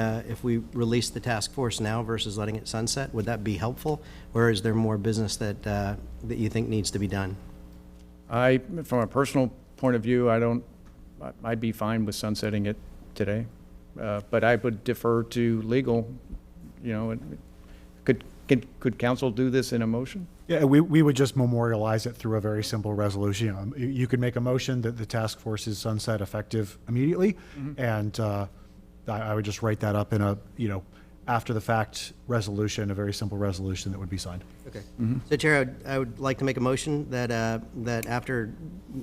release the task force now versus letting it sunset? Would that be helpful, or is there more business that that you think needs to be done? From a personal point of view, I'd be fine with sunsetting it today, but I would defer to legal. You know, could council do this in a motion? Yeah, we would just memorialize it through a very simple resolution. You could make a motion that the task force is sunset effective immediately, and I would just write that up in a, after the fact resolution, a very simple resolution that would be signed. Okay. So, Chair, I would like to make a motion that that after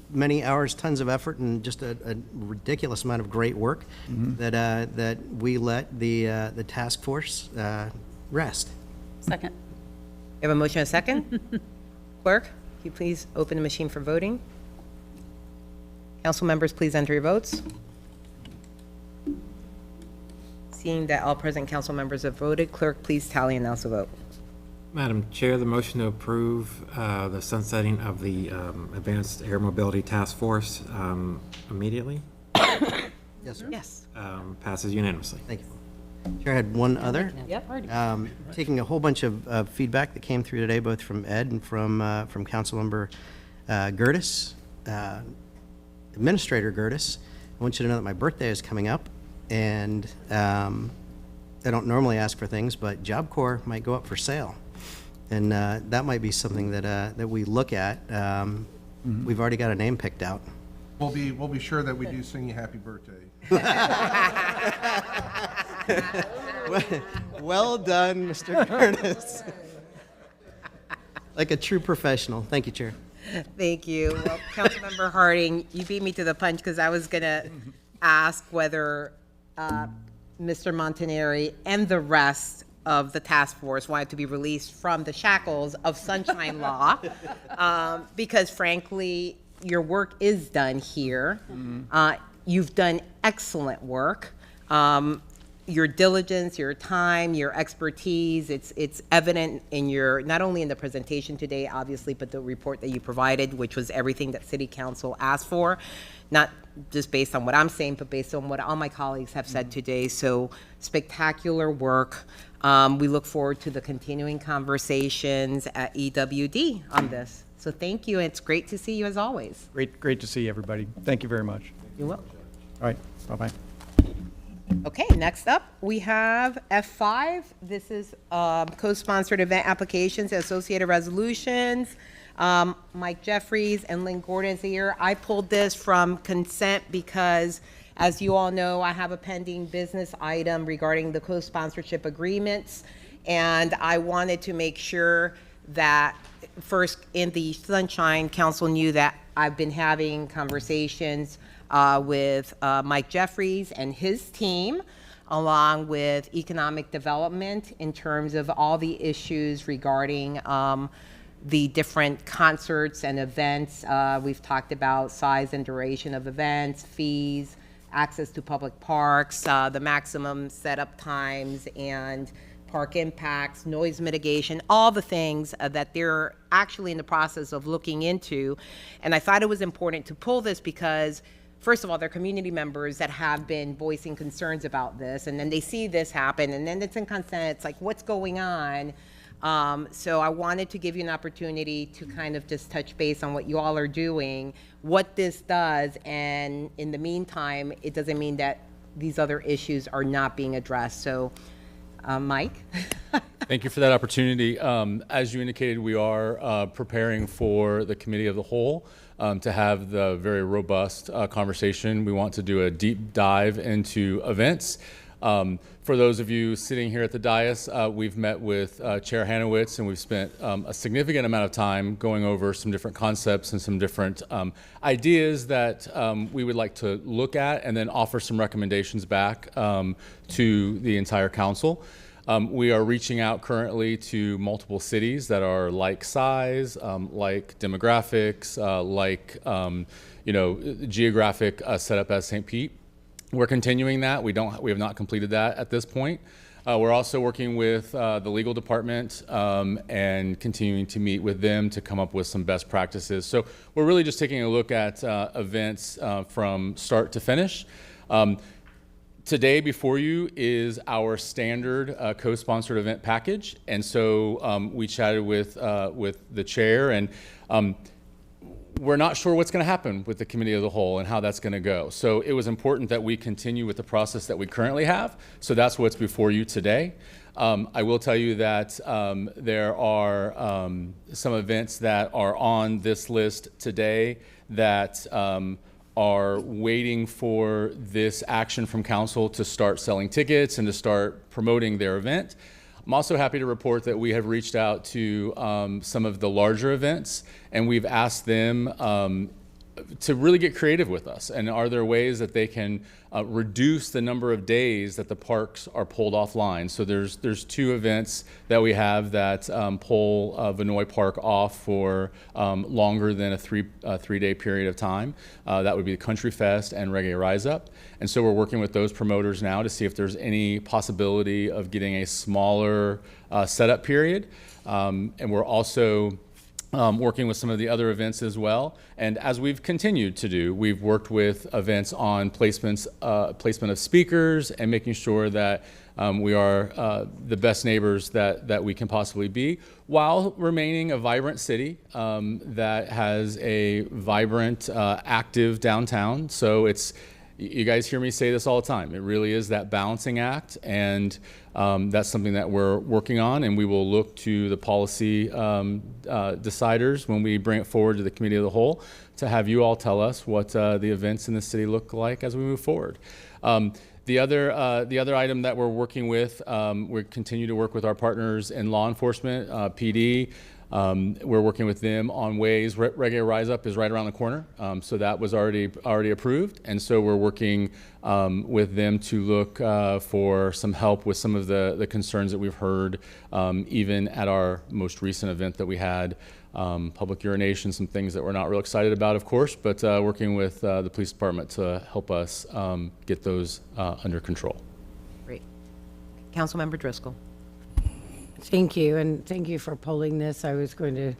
many hours, tons of effort, and just a ridiculous amount of great work, that we let the task force rest. Second. We have a motion and a second. Clerk, can you please open the machine for voting? Council members, please enter your votes. Seeing that all present council members have voted, clerk, please tally and announce the vote. Madam Chair, the motion to approve the sunsetting of the Advanced Air Mobility Task Force immediately Yes, sir. Yes. passes unanimously. Thank you. Chair, I had one other. Yep. Taking a whole bunch of feedback that came through today, both from Ed and from Councilmember Gertis, Administrator Gertis. I want you to know that my birthday is coming up, and I don't normally ask for things, but Job Corps might go up for sale, and that might be something that we look at We've already got a name picked out. We'll be sure that we do sing you happy birthday. Well done, Mr. Curtis. Like a true professional. Thank you, Chair. Thank you. Well, Councilmember Harding, you beat me to the punch because I was going to ask whether Mr. Montanari and the rest of the task force wanted to be released from the shackles of sunshine law, because frankly, your work is done here. You've done excellent work. Your diligence, your time, your expertise, it's evident in your, not only in the presentation today, obviously, but the report that you provided, which was everything that City Council asked for, not just based on what I'm saying, but based on what all my colleagues have said today. So spectacular work. We look forward to the continuing conversations at EWD on this. So thank you. It's great to see you as always. Great to see everybody. Thank you very much. You're welcome. All right, bye-bye. Okay, next up, we have F5. This is co-sponsored event applications, associated resolutions. Mike Jeffries and Lynn Gordon is here. I pulled this from consent because, as you all know, I have a pending business item regarding the co-sponsorship agreements, and I wanted to make sure that first, in the Sunshine Council knew that I've been having conversations with Mike Jeffries and his team, along with economic development, in terms of all the issues regarding the different concerts and events. We've talked about size and duration of events, fees, access to public parks, the maximum setup times, and park impacts, noise mitigation, all the things that they're actually in the process of looking into. And I thought it was important to pull this because, first of all, they're community members that have been voicing concerns about this, and then they see this happen, and then it's in consent. It's like, what's going on? So I wanted to give you an opportunity to kind of just touch base on what you all are doing, what this does, and in the meantime, it doesn't mean that these other issues are not being addressed. So, Mike? Thank you for that opportunity. As you indicated, we are preparing for the Committee of the Whole to have the very robust conversation. We want to do a deep dive into events. For those of you sitting here at the dais, we've met with Chair Hanowitz, and we've spent a significant amount of time going over some different concepts and some different ideas that we would like to look at and then offer some recommendations back to the entire council. We are reaching out currently to multiple cities that are like size, like demographics, like geographic setup as St. Pete. We're continuing that. We have not completed that at this point. We're also working with the legal department and continuing to meet with them to come up with some best practices. So we're really just taking a look at events from start to finish. Today before you is our standard co-sponsored event package, and so we chatted with the chair, and we're not sure what's going to happen with the Committee of the Whole and how that's going to go. So it was important that we continue with the process that we currently have. So that's what's before you today. I will tell you that there are some events that are on this list today that are waiting for this action from council to start selling tickets and to start promoting their event. I'm also happy to report that we have reached out to some of the larger events, and we've asked them to really get creative with us. And are there ways that they can reduce the number of days that the parks are pulled offline? So there's two events that we have that pull Vinoy Park off for longer than a three-day period of time. That would be the Country Fest and Reggae Rise Up. And so we're working with those promoters now to see if there's any possibility of getting a smaller setup period. And we're also working with some of the other events as well. And as we've continued to do, we've worked with events on placement of speakers and making sure that we are the best neighbors that we can possibly be, while remaining a vibrant city that has a vibrant, active downtown. So you guys hear me say this all the time. It really is that balancing act, and that's something that we're working on, and we will look to the policy deciders when we bring it forward to the committee of the whole to have you all tell us what the events in the city look like as we move forward. The other item that we're working with, we continue to work with our partners in law enforcement, PD. We're working with them on ways. Regular Rise Up is right around the corner, so that was already approved, and so we're working with them to look for some help with some of the concerns that we've heard, even at our most recent event that we had. Public urination, some things that we're not real excited about, of course, but working with the police department to help us get those under control. Great. Councilmember Driscoll. Thank you, and thank you for pulling this. I was going to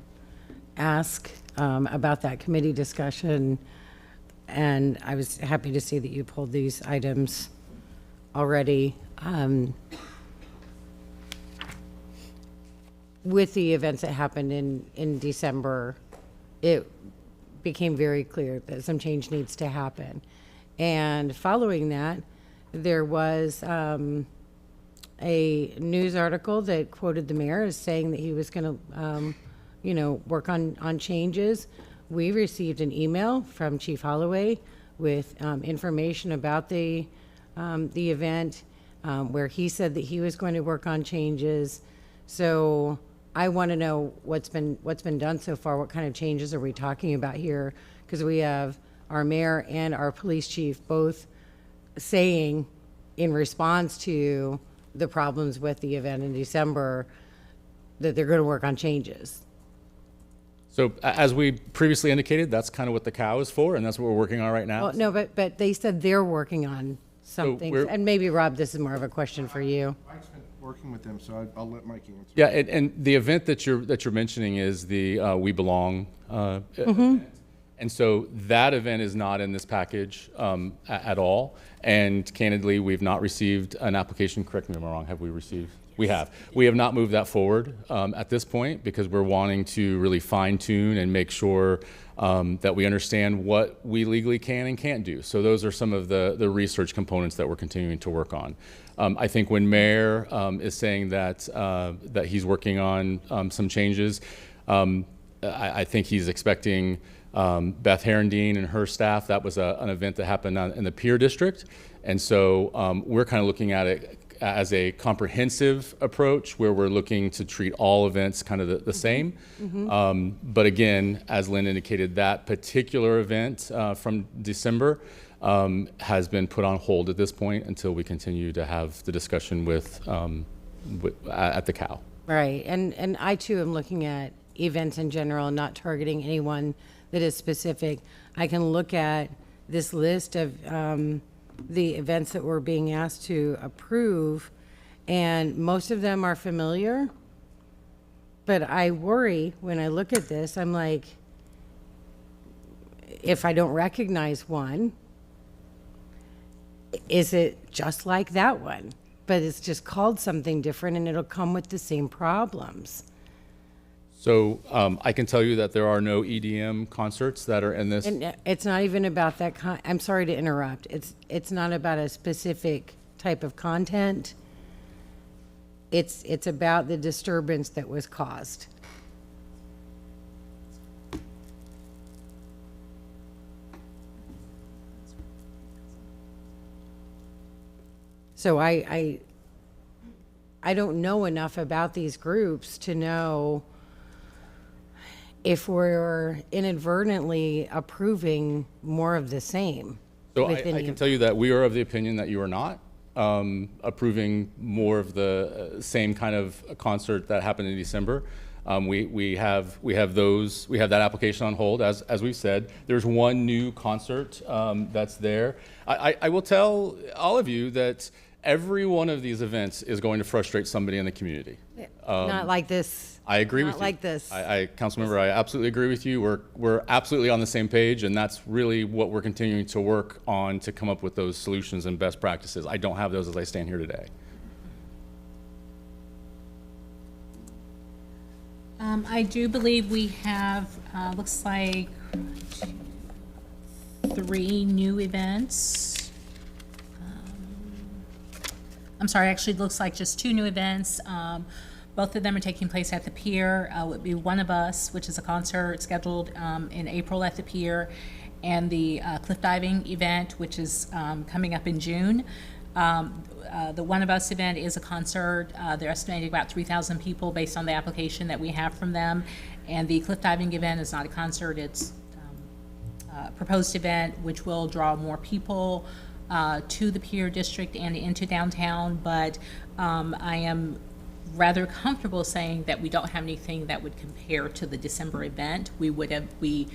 ask about that committee discussion, and I was happy to see that you pulled these items already. With the events that happened in December, it became very clear that some change needs to happen. And following that, there was a news article that quoted the mayor as saying that he was going to, work on changes. We received an email from Chief Holloway with information about the event, where he said that he was going to work on changes. So I want to know what's been done so far. What kind of changes are we talking about here? Because we have our mayor and our police chief both saying, in response to the problems with the event in December, that they're going to work on changes. So as we previously indicated, that's kind of what the COW is for, and that's what we're working on right now. Well, no, but they said they're working on something. And maybe, Rob, this is more of a question for you. Mike's been working with them, so I'll let Mike answer. Yeah, and the event that you're mentioning is the We Belong event. And so that event is not in this package at all. And candidly, we've not received an application. Correct me if I'm wrong. Have we received? We have. We have not moved that forward at this point because we're wanting to really fine tune and make sure that we understand what we legally can and can't do. So those are some of the research components that we're continuing to work on. I think when Mayor is saying that that he's working on some changes, I think he's expecting Beth Herendine and her staff. That was an event that happened in the Pier District. And so we're kind of looking at it as a comprehensive approach where we're looking to treat all events kind of the same. But again, as Lynn indicated, that particular event from December has been put on hold at this point until we continue to have the discussion at the COW. Right, and I too am looking at events in general, not targeting anyone that is specific. I can look at this list of the events that we're being asked to approve, and most of them are familiar. But I worry when I look at this, I'm like, if I don't recognize one, is it just like that one? But it's just called something different and it'll come with the same problems. So I can tell you that there are no EDM concerts that are in this. And it's not even about that I'm sorry to interrupt. It's not about a specific type of content. It's about the disturbance that was caused. So I don't know enough about these groups to know if we're inadvertently approving more of the same. So I can tell you that we are of the opinion that you are not approving more of the same kind of concert that happened in December. We have that application on hold, as we've said. There's one new concert that's there. I will tell all of you that every one of these events is going to frustrate somebody in the community. Not like this. I agree with you. Not like this. Councilmember, I absolutely agree with you. We're absolutely on the same page, and that's really what we're continuing to work on to come up with those solutions and best practices. I don't have those as I stand here today. I do believe we have, looks like 3 new events I'm sorry, actually it looks like just 2 new events. Both of them are taking place at the pier. Would be One of Us, which is a concert scheduled in April at the pier, and the cliff diving event, which is coming up in June. The One of Us event is a concert. They're estimating about 3,000 people based on the application that we have from them. And the cliff diving event is not a concert, it's a proposed event which will draw more people to the Pier District and into downtown. But I am rather comfortable saying that we don't have anything that would compare to the December event. We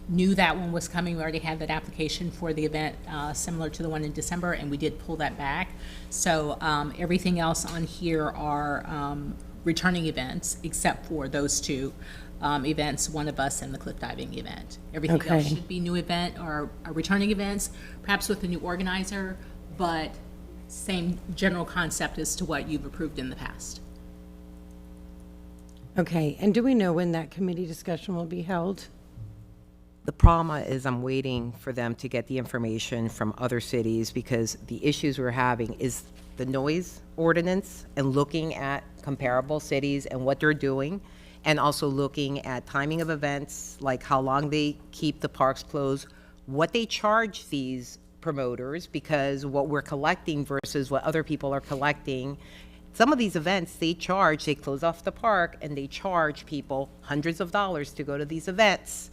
knew that one was coming. We already had that application for the event similar to the one in December, and we did pull that back. So everything else on here are returning events, except for those 2 events, One of Us and the cliff diving event. Everything else Okay. should be new event or returning events, perhaps with a new organizer, but same general concept as to what you've approved in the past. Okay, and do we know when that committee discussion will be held? The problem is I'm waiting for them to get the information from other cities, because the issues we're having is the noise ordinance and looking at comparable cities and what they're doing, and also looking at timing of events, like how long they keep the parks closed, what they charge these promoters, because what we're collecting versus what other people are collecting. Some of these events, they close off the park and they charge people hundreds of dollars to go to these events.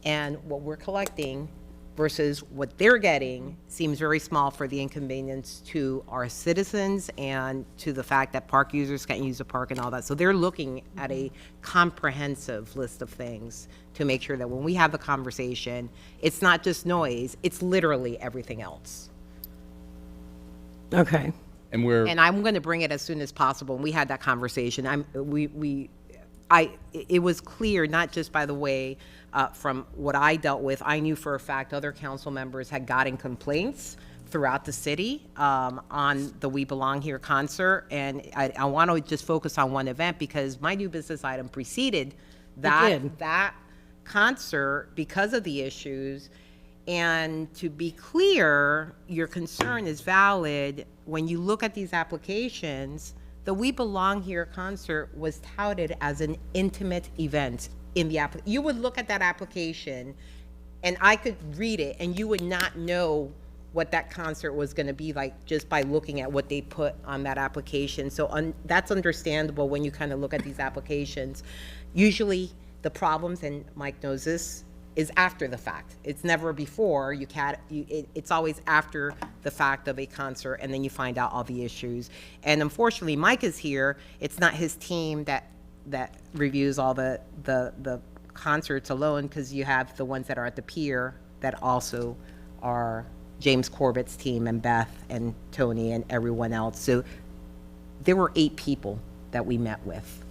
And what we're collecting versus what they're getting seems very small for the inconvenience to our citizens and to the fact that park users can't use the park and all that. So they're looking at a comprehensive list of things to make sure that when we have the conversation, it's not just noise, it's literally everything else. Okay. And I'm going to bring it as soon as possible. And we had that conversation. It was clear, not just by the way, from what I dealt with, I knew for a fact other council members had gotten complaints throughout the city on the We Belong Here concert. And I want to just focus on one event, because my new business item preceded that concert because of the issues. And to be clear, your concern is valid. When you look at these applications, the We Belong Here concert was touted as an intimate event in the app. You would look at that application and I could read it and you would not know what that concert was going to be like just by looking at what they put on that application. So that's understandable when you kind of look at these applications. Usually the problems, and Mike knows this, is after the fact. It's never before. It's always after the fact of a concert, and then you find out all the issues. And unfortunately, Mike is here. It's not his team that reviews all the concerts alone, because you have the ones that are at the pier that also are James Corbett's team, and Beth and Tony and everyone else. So there were 8 people that we met with.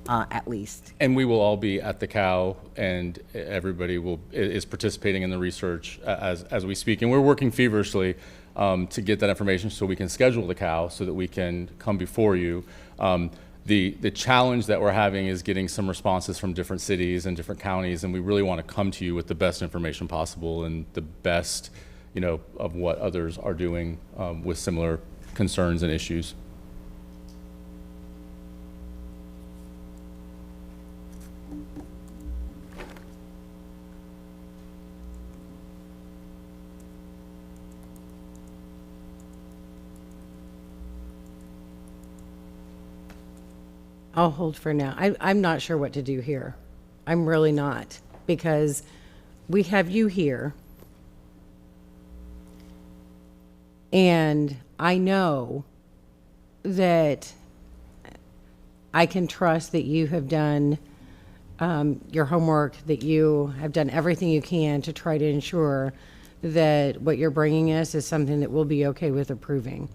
At least. And we will all be at the cow, and everybody is participating in the research as we speak. And we're working feverishly to get that information so we can schedule the cow so that we can come before you. The challenge that we're having is getting some responses from different cities and different counties, and we really want to come to you with the best information possible and the best, of what others are doing with similar concerns and issues. I'll hold for now. I'm not sure what to do here. I'm really not, because we have you here. And I know that I can trust that you have done your homework, that you have done everything you can to try to ensure that what you're bringing us is something that we'll be okay with approving.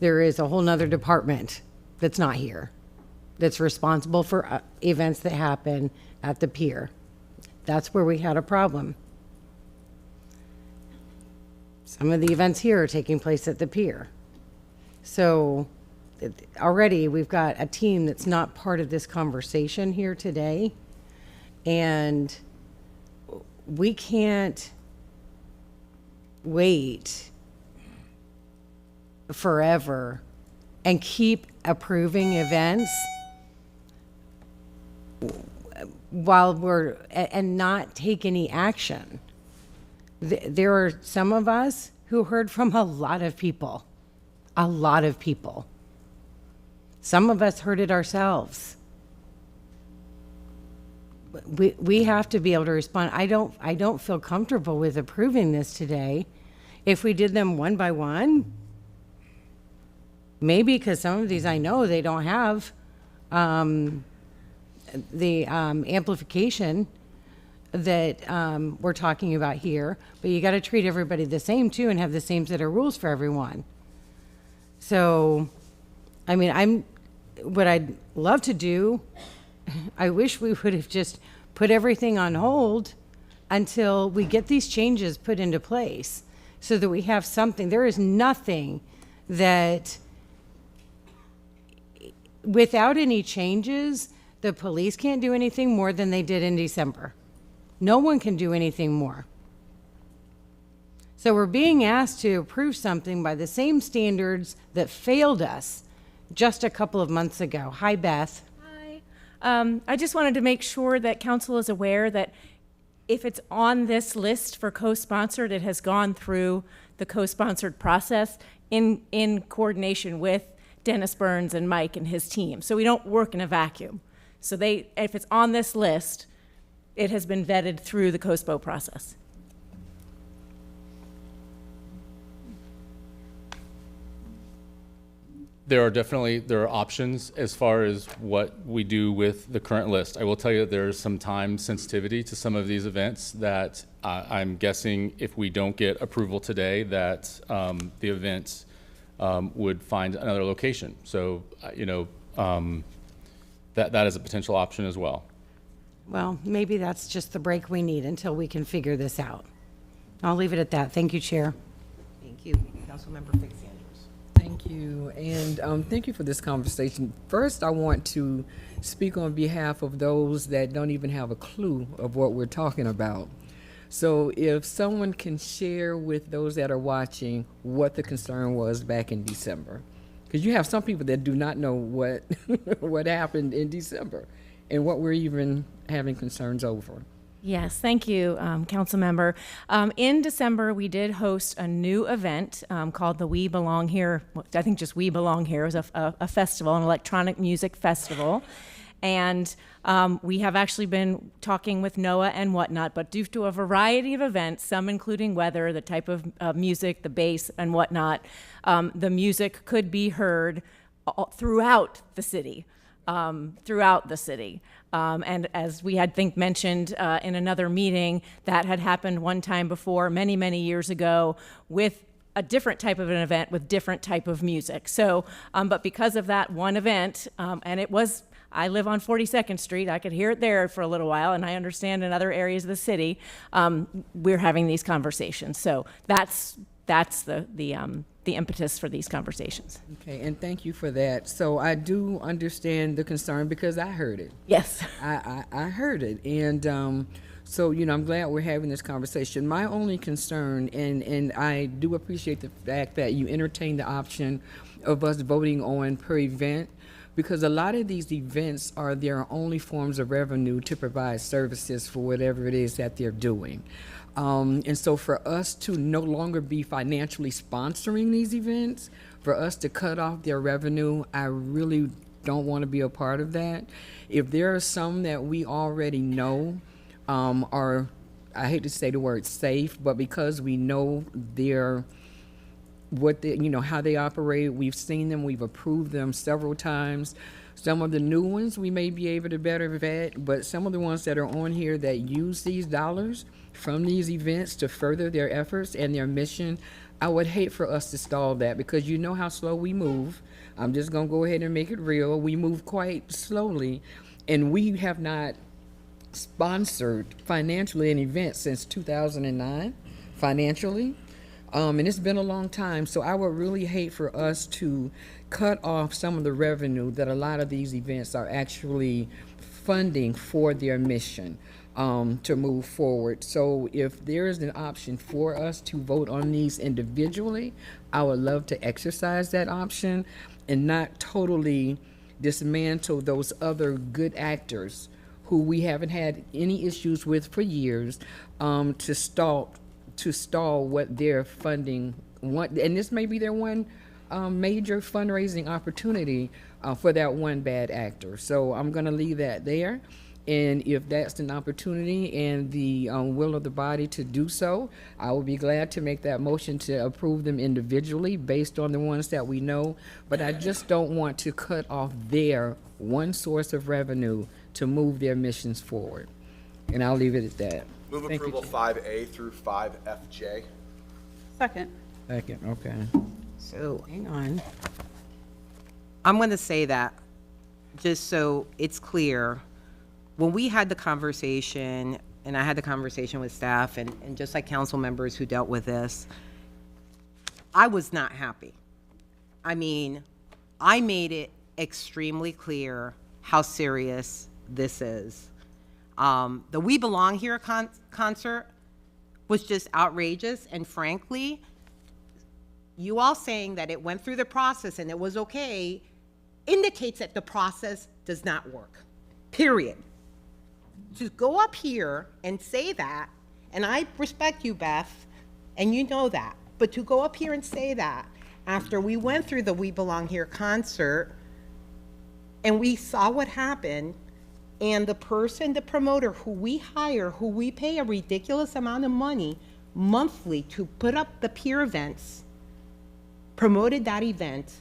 There is a whole nother department that's not here, that's responsible for events that happen at the pier. That's where we had a problem. Some of the events here are taking place at the pier. So already we've got a team that's not part of this conversation here today. And we can't wait forever and keep approving events and not take any action. There are some of us who heard from a lot of people. A lot of people. Some of us heard it ourselves. We have to be able to respond. I don't feel comfortable with approving this today. If we did them one by one, maybe, because some of these I know they don't have the amplification that we're talking about here, but you got to treat everybody the same too and have the same set of rules for everyone. So, I mean, what I'd love to do, I wish we would have just put everything on hold until we get these changes put into place so that we have something. There is nothing that, without any changes, the police can't do anything more than they did in December. No one can do anything more. So we're being asked to approve something by the same standards that failed us just a couple of months ago. Hi, Beth. I just wanted to make sure that council is aware that if it's on this list for co-sponsored, it has gone through the co-sponsored process in coordination with Dennis Burns and Mike and his team. So we don't work in a vacuum. So if it's on this list, it has been vetted through the COSPO process. There are options as far as what we do with the current list. I will tell you that there's some time sensitivity to some of these events that I'm guessing if we don't get approval today that the events would find another location. So, that is a potential option as well. Well, maybe that's just the break we need until we can figure this out. I'll leave it at that. Thank you, Chair. Thank you. Councilmember Fix Andrews. Thank you, and thank you for this conversation. First, I want to speak on behalf of those that don't even have a clue of what we're talking about. So if someone can share with those that are watching what the concern was back in December, because you have some people that do not know what what happened in December and what we're even having concerns over. Yes, thank you, council member. In December, we did host a new event called the We Belong Here, I think just We Belong Here. It was a festival, an electronic music festival. And we have actually been talking with NOAA and whatnot, but due to a variety of events, some including weather, the type of music, the bass and whatnot, the music could be heard throughout the city. And as we had mentioned in another meeting, that had happened one time before, many, many years ago, with a different type of an event with different type of music. So, but because of that one event, and it was, I live on 42nd Street, I could hear it there for a little while, and I understand in other areas of the city, we're having these conversations. So that's the impetus for these conversations. Okay, and thank you for that. So I do understand the concern because I heard it. Yes. I heard it. And so, I'm glad we're having this conversation. My only concern, and I do appreciate the fact that you entertain the option of us voting on per event, because a lot of these events are their only forms of revenue to provide services for whatever it is that they're doing. And so for us to no longer be financially sponsoring these events, for us to cut off their revenue, I really don't want to be a part of that. If there are some that we already know are, I hate to say the word safe, but because we know how they operate, we've seen them, we've approved them several times. Some of the new ones we may be able to better vet, but some of the ones that are on here that use these dollars from these events to further their efforts and their mission, I would hate for us to stall that, because you know how slow we move. I'm just gonna go ahead and make it real. We move quite slowly, and we have not sponsored financially an event since 2009, financially. And it's been a long time, so I would really hate for us to cut off some of the revenue that a lot of these events are actually funding for their mission to move forward. So if there is an option for us to vote on these individually, I would love to exercise that option. and not totally dismantle those other good actors who we haven't had any issues with for years, to stall what their funding want. And this may be their one major fundraising opportunity for that one bad actor. So I'm going to leave that there. And if that's an opportunity and the will of the body to do so, I will be glad to make that motion to approve them individually based on the ones that we know. But I just don't want to cut off their one source of revenue to move their missions forward. And I'll leave it at that. Move Thank you, approval Chief. 5A through 5FJ. Second. Second, okay. So, hang on. I'm going to say that, just so it's clear, when we had the conversation, and I had the conversation with staff, and just like council members who dealt with this, I was not happy. I mean, I made it extremely clear how serious this is. The We Belong Here concert was just outrageous, and frankly, you all saying that it went through the process and it was okay indicates that the process does not work, period. To go up here and say that, and I respect you, Beth, and you know that, but to go up here and say that after we went through the We Belong Here concert and we saw what happened, and the person, the promoter who we hire, who we pay a ridiculous amount of money monthly to put up the peer events, promoted that event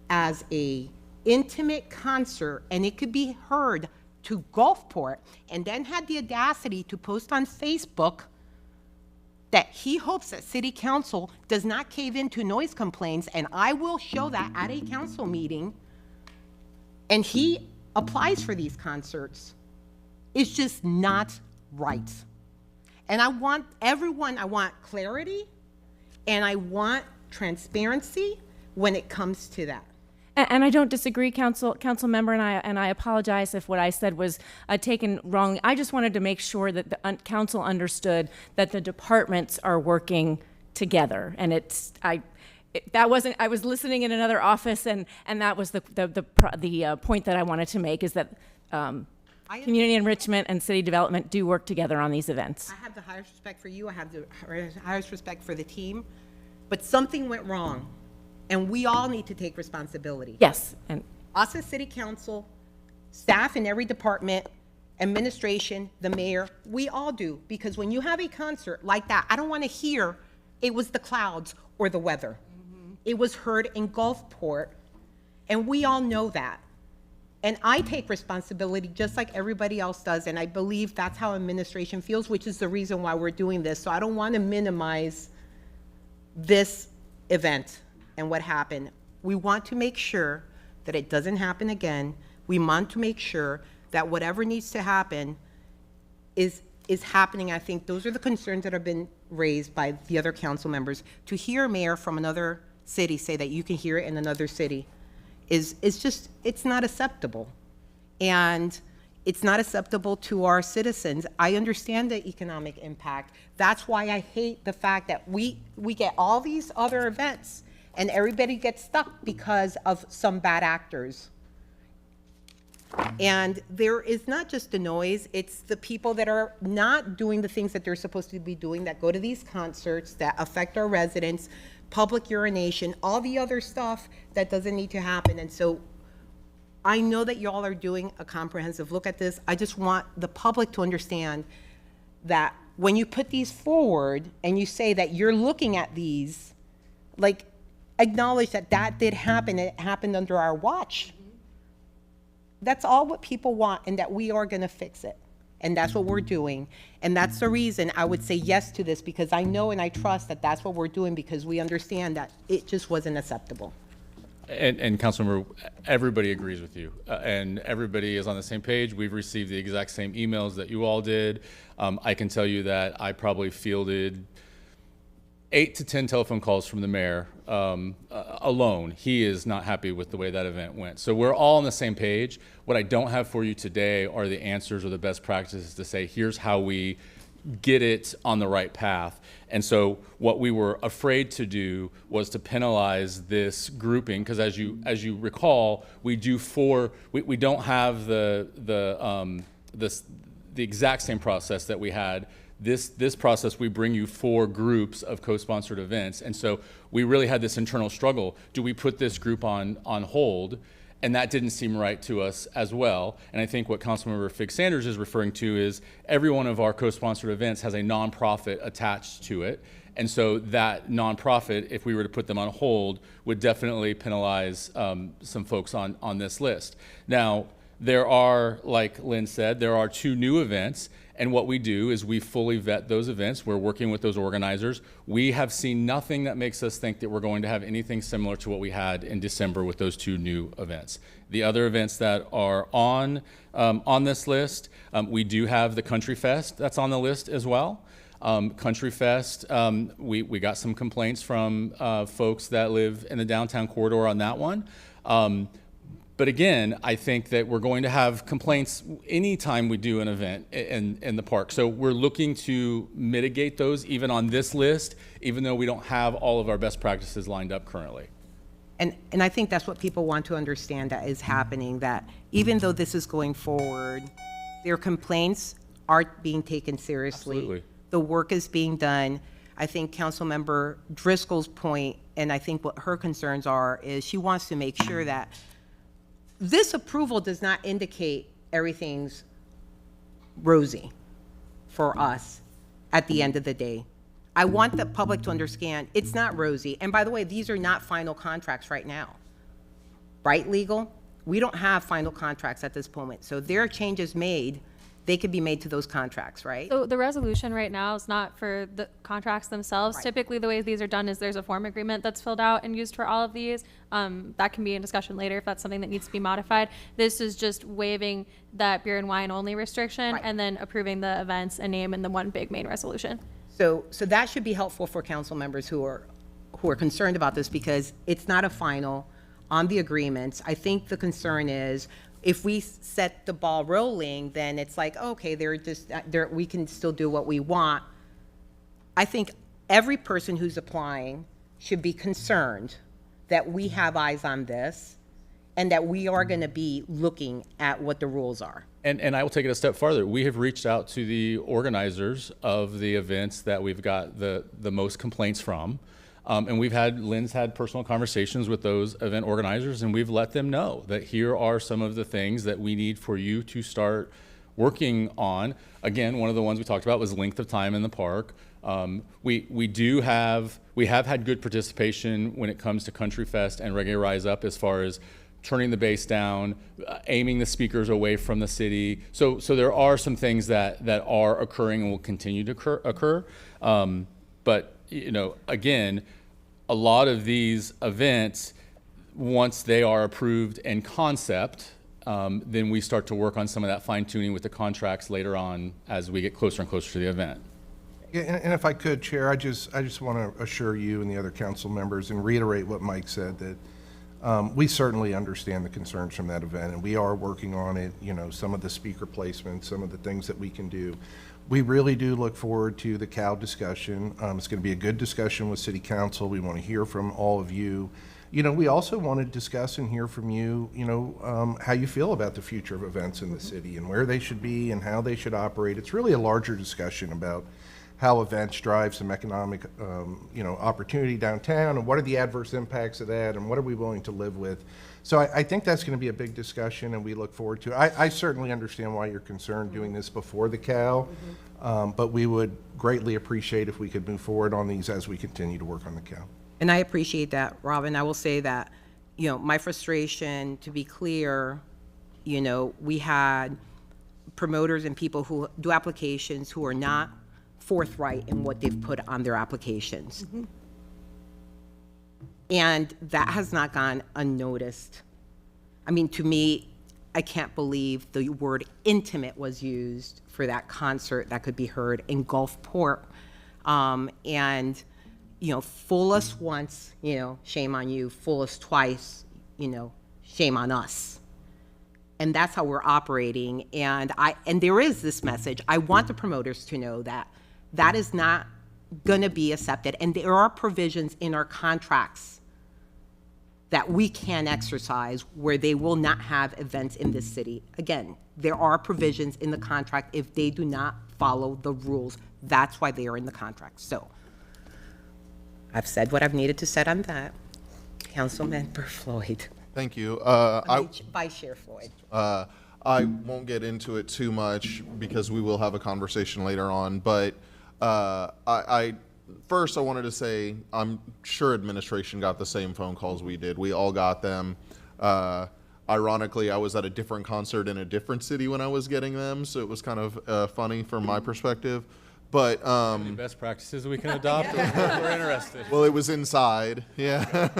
as a intimate concert, and it could be heard to Gulfport, and then had the audacity to post on Facebook that he hopes that city council does not cave into noise complaints, and I will show that at a council meeting, and he applies for these concerts. It's just not right. And I want everyone, I want clarity, and I want transparency when it comes to that. And I don't disagree, council member, and I apologize if what I said was taken wrong. I just wanted to make sure that the council understood that the departments are working together, and I was listening in another office, and that was the point that I wanted to make, is that community enrichment and city development do work together on these events. I have the highest respect for you. I have the highest respect for the team, but something went wrong. And we all need to take responsibility. Yes. And us as city council, staff in every department, administration, the mayor, we all do. Because when you have a concert like that, I don't want to hear it was the clouds or the weather. It was heard in Gulfport, and we all know that. And I take responsibility just like everybody else does, and I believe that's how administration feels, which is the reason why we're doing this. So I don't want to minimize this event and what happened. We want to make sure that it doesn't happen again. We want to make sure that whatever needs to happen is happening. I think those are the concerns that have been raised by the other council members. To hear a mayor from another city say that you can hear it in another city is just, it's not acceptable. And it's not acceptable to our citizens. I understand the economic impact. That's why I hate the fact that we get all these other events and everybody gets stuck because of some bad actors. And there is not just the noise, it's the people that are not doing the things that they're supposed to be doing, that go to these concerts, that affect our residents, public urination, all the other stuff that doesn't need to happen. And so I know that y'all are doing a comprehensive look at this. I just want the public to understand that when you put these forward and you say that you're looking at these, like, acknowledge that that did happen, it happened under our watch. That's all what people want, and that we are gonna fix it. And that's what we're doing. And that's the reason I would say yes to this, because I know and I trust that that's what we're doing, because we understand that it just wasn't acceptable. And Councilmember, everybody agrees with you, and everybody is on the same page. We've received the exact same emails that you all did. I can tell you that I probably fielded 8 to 10 telephone calls from the mayor alone. He is not happy with the way that event went. So we're all on the same page. What I don't have for you today are the answers or the best practices to say, here's how we get it on the right path. And so what we were afraid to do was to penalize this grouping, because as you recall, we don't have the exact same process that we had. This process, we bring you 4 groups of co-sponsored events. And so we really had this internal struggle. Do we put this group on hold? And that didn't seem right to us as well. And I think what Councilmember Fig-Sanders is referring to is every one of our co-sponsored events has a nonprofit attached to it. And so that nonprofit, if we were to put them on hold, would definitely penalize some folks on this list. Now, there are, like Lynn said, there are 2 new events. And what we do is we fully vet those events. We're working with those organizers. We have seen nothing that makes us think that we're going to have anything similar to what we had in December with those 2 new events. The other events that are on this list, we do have the Country Fest that's on the list as well. Country Fest, we got some complaints from folks that live in the downtown corridor on that one. But again, I think that we're going to have complaints anytime we do an event in the park. So we're looking to mitigate those even on this list, even though we don't have all of our best practices lined up currently. And I think that's what people want to understand that is happening, that even though this is going forward, their complaints aren't being taken seriously. Absolutely. The work is being done. I think Councilmember Driscoll's point, and I think what her concerns are, is she wants to make sure that this approval does not indicate everything's rosy for us at the end of the day. I want the public to understand it's not rosy. And by the way, these are not final contracts right now. Right, legal? We don't have final contracts at this moment. So if there are changes made, they could be made to those contracts, right? So the resolution right now is not for the contracts themselves. Right. Typically, the way these are done is there's a form agreement that's filled out and used for all of these. That can be in discussion later if that's something that needs to be modified. This is just waiving that beer and wine only restriction and then approving the events and name in the one big main resolution. So that should be helpful for council members who are concerned about this, because it's not a final on the agreements. I think the concern is if we set the ball rolling, then it's like, okay, we can still do what we want. I think every person who's applying should be concerned that we have eyes on this and that we are going to be looking at what the rules are. And I will take it a step farther. We have reached out to the organizers of the events that we've got the most complaints from. And Lynn's had personal conversations with those event organizers, and we've let them know that here are some of the things that we need for you to start working on. Again, one of the ones we talked about was length of time in the park. We have had good participation when it comes to Country Fest and Reggae Rise Up, as far as turning the bass down, aiming the speakers away from the city. So there are some things that are occurring and will continue to occur. But again, a lot of these events, once they are approved in concept, then we start to work on some of that fine tuning with the contracts later on as we get closer and closer to the event. Yeah, and if I could, Chair, I just want to assure you and the other council members and reiterate what Mike said, that we certainly understand the concerns from that event, and we are working on it, some of the speaker placements, some of the things that we can do. We really do look forward to the COW discussion. It's going to be a good discussion with City Council. We want to hear from all of you. We also want to discuss and hear from you, how you feel about the future of events in the city and where they should be and how they should operate. It's really a larger discussion about how events drive some economic, opportunity downtown, and what are the adverse impacts of that, and what are we willing to live with. So I think that's going to be a big discussion, and we look forward to it. I certainly understand why you're concerned doing this before the COW, but we would greatly appreciate if we could move forward on these as we continue to work on the COW. And I appreciate that, Robin. I will say that, my frustration, to be clear, we had promoters and people who do applications who are not forthright in what they've put on their applications. And that has not gone unnoticed. I mean, to me, I can't believe the word intimate was used for that concert that could be heard in Gulfport. And, fool us once, shame on you, fool us twice, shame on us. And that's how we're operating. And there is this message. I want the promoters to know that that is not going to be accepted. And there are provisions in our contracts that we can exercise where they will not have events in this city. Again, there are provisions in the contract if they do not follow the rules. That's why they are in the contract. So I've said what I've needed to say on that. Councilmember Floyd. Thank you. Vice Chair Floyd. I won't get into it too much because we will have a conversation later on, but first I wanted to say I'm sure administration got the same phone calls we did. We all got them. Ironically, I was at a different concert in a different city when I was getting them, so it was kind of funny from my perspective. But Any best practices we can adopt? We're interested. well, it was inside, yeah.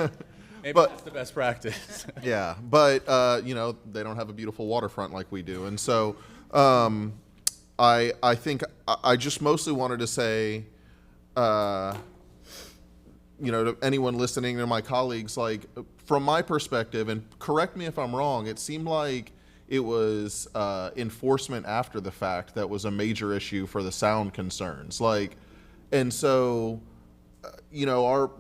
Maybe but- that's the best practice. Yeah, but you know, they don't have a beautiful waterfront like we do, and so I think I just mostly wanted to say, you know, to anyone listening, to my colleagues, like from my perspective, and correct me if I'm wrong, it seemed like it was enforcement after the fact that was a major issue for the sound concerns, like, and so you know,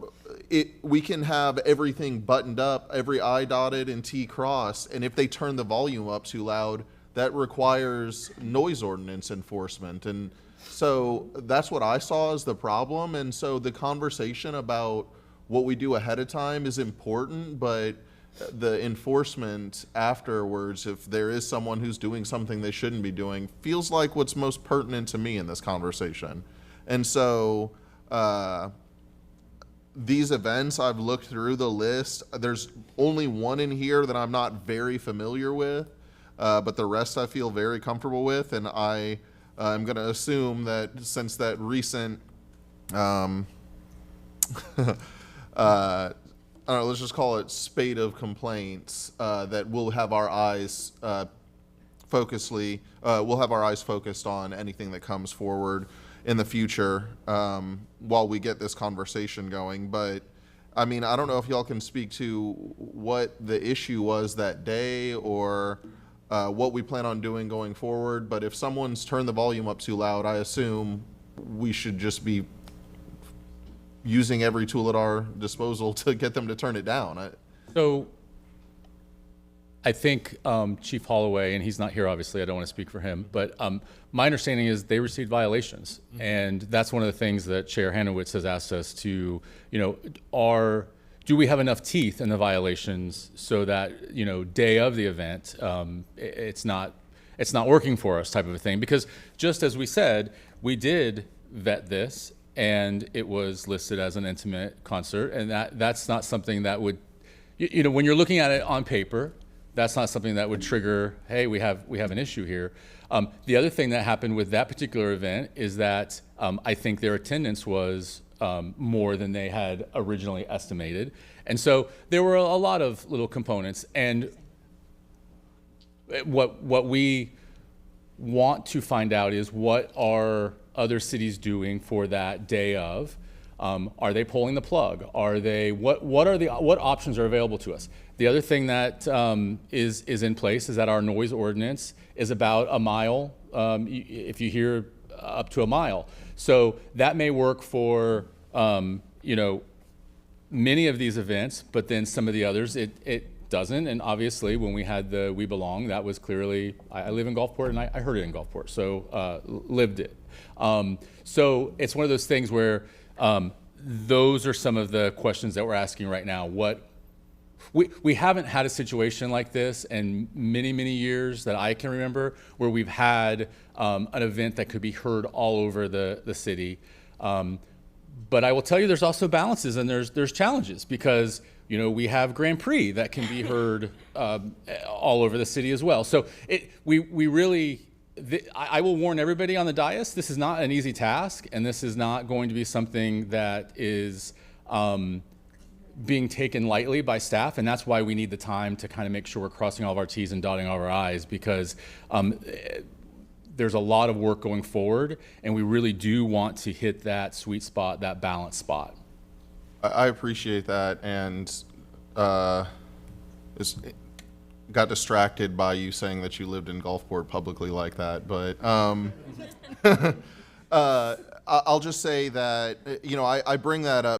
we can have everything buttoned up, every I dotted and T crossed, and if they turn the volume up too loud, that requires noise ordinance enforcement. And so that's what I saw as the problem. And so the conversation about what we do ahead of time is important, but the enforcement afterwards, if there is someone who's doing something they shouldn't be doing, feels like what's most pertinent to me in this conversation. And so these events, I've looked through the list. There's only one in here that I'm not very familiar with, but the rest I feel very comfortable with. And I'm going to assume that since that recent, I don't know, let's just call it spate of complaints, that we'll have our eyes focused on anything that comes forward in the future while we get this conversation going. But I mean, I don't know if y'all can speak to what the issue was that day or what we plan on doing going forward. But if someone's turned the volume up too loud, I assume we should just be using every tool at our disposal to get them to turn it down. So I think Chief Holloway, and he's not here, obviously, I don't want to speak for him, but my understanding is they received violations. And that's one of the things that Chair Hanowitz has asked us to, you know, do we have enough teeth in the violations so that, you know, day of the event, it's not working for us type of a thing? Because just as we said, we did vet this and it was listed as an intimate concert, and that's not something that would, you know, when you're looking at it on paper, that's not something that would trigger, hey, we have an issue here. The other thing that happened with that particular event is that I think their attendance was more than they had originally estimated. And so there were a lot of little components. And what we want to find out is, what are other cities doing for that day of? Are they pulling the plug? Are they, what options are available to us? The other thing that is in place is that our noise ordinance is about a mile, if you hear up to a mile. So that may work for, you know, many of these events, but then some of the others, it doesn't. And obviously when we had the We Belong, that was clearly, I live in Gulfport and I heard it in Gulfport, so lived it. So it's one of those things where those are some of the questions that we're asking right now. We haven't had a situation like this in many, many years that I can remember, where we've had an event that could be heard all over the city. But I will tell you, there's also balances and there's challenges, because, you know, we have Grand Prix that can be heard all over the city as well. So we really, I will warn everybody on the dais, this is not an easy task, and this is not going to be something that is being taken lightly by staff, and that's why we need the time to kind of make sure we're crossing all of our T's and dotting all of our I's, because there's a lot of work going forward, and we really do want to hit that sweet spot, that balance spot. I appreciate that, and got distracted by you saying that you lived in Gulfport publicly like that, but I'll just say that, I bring that up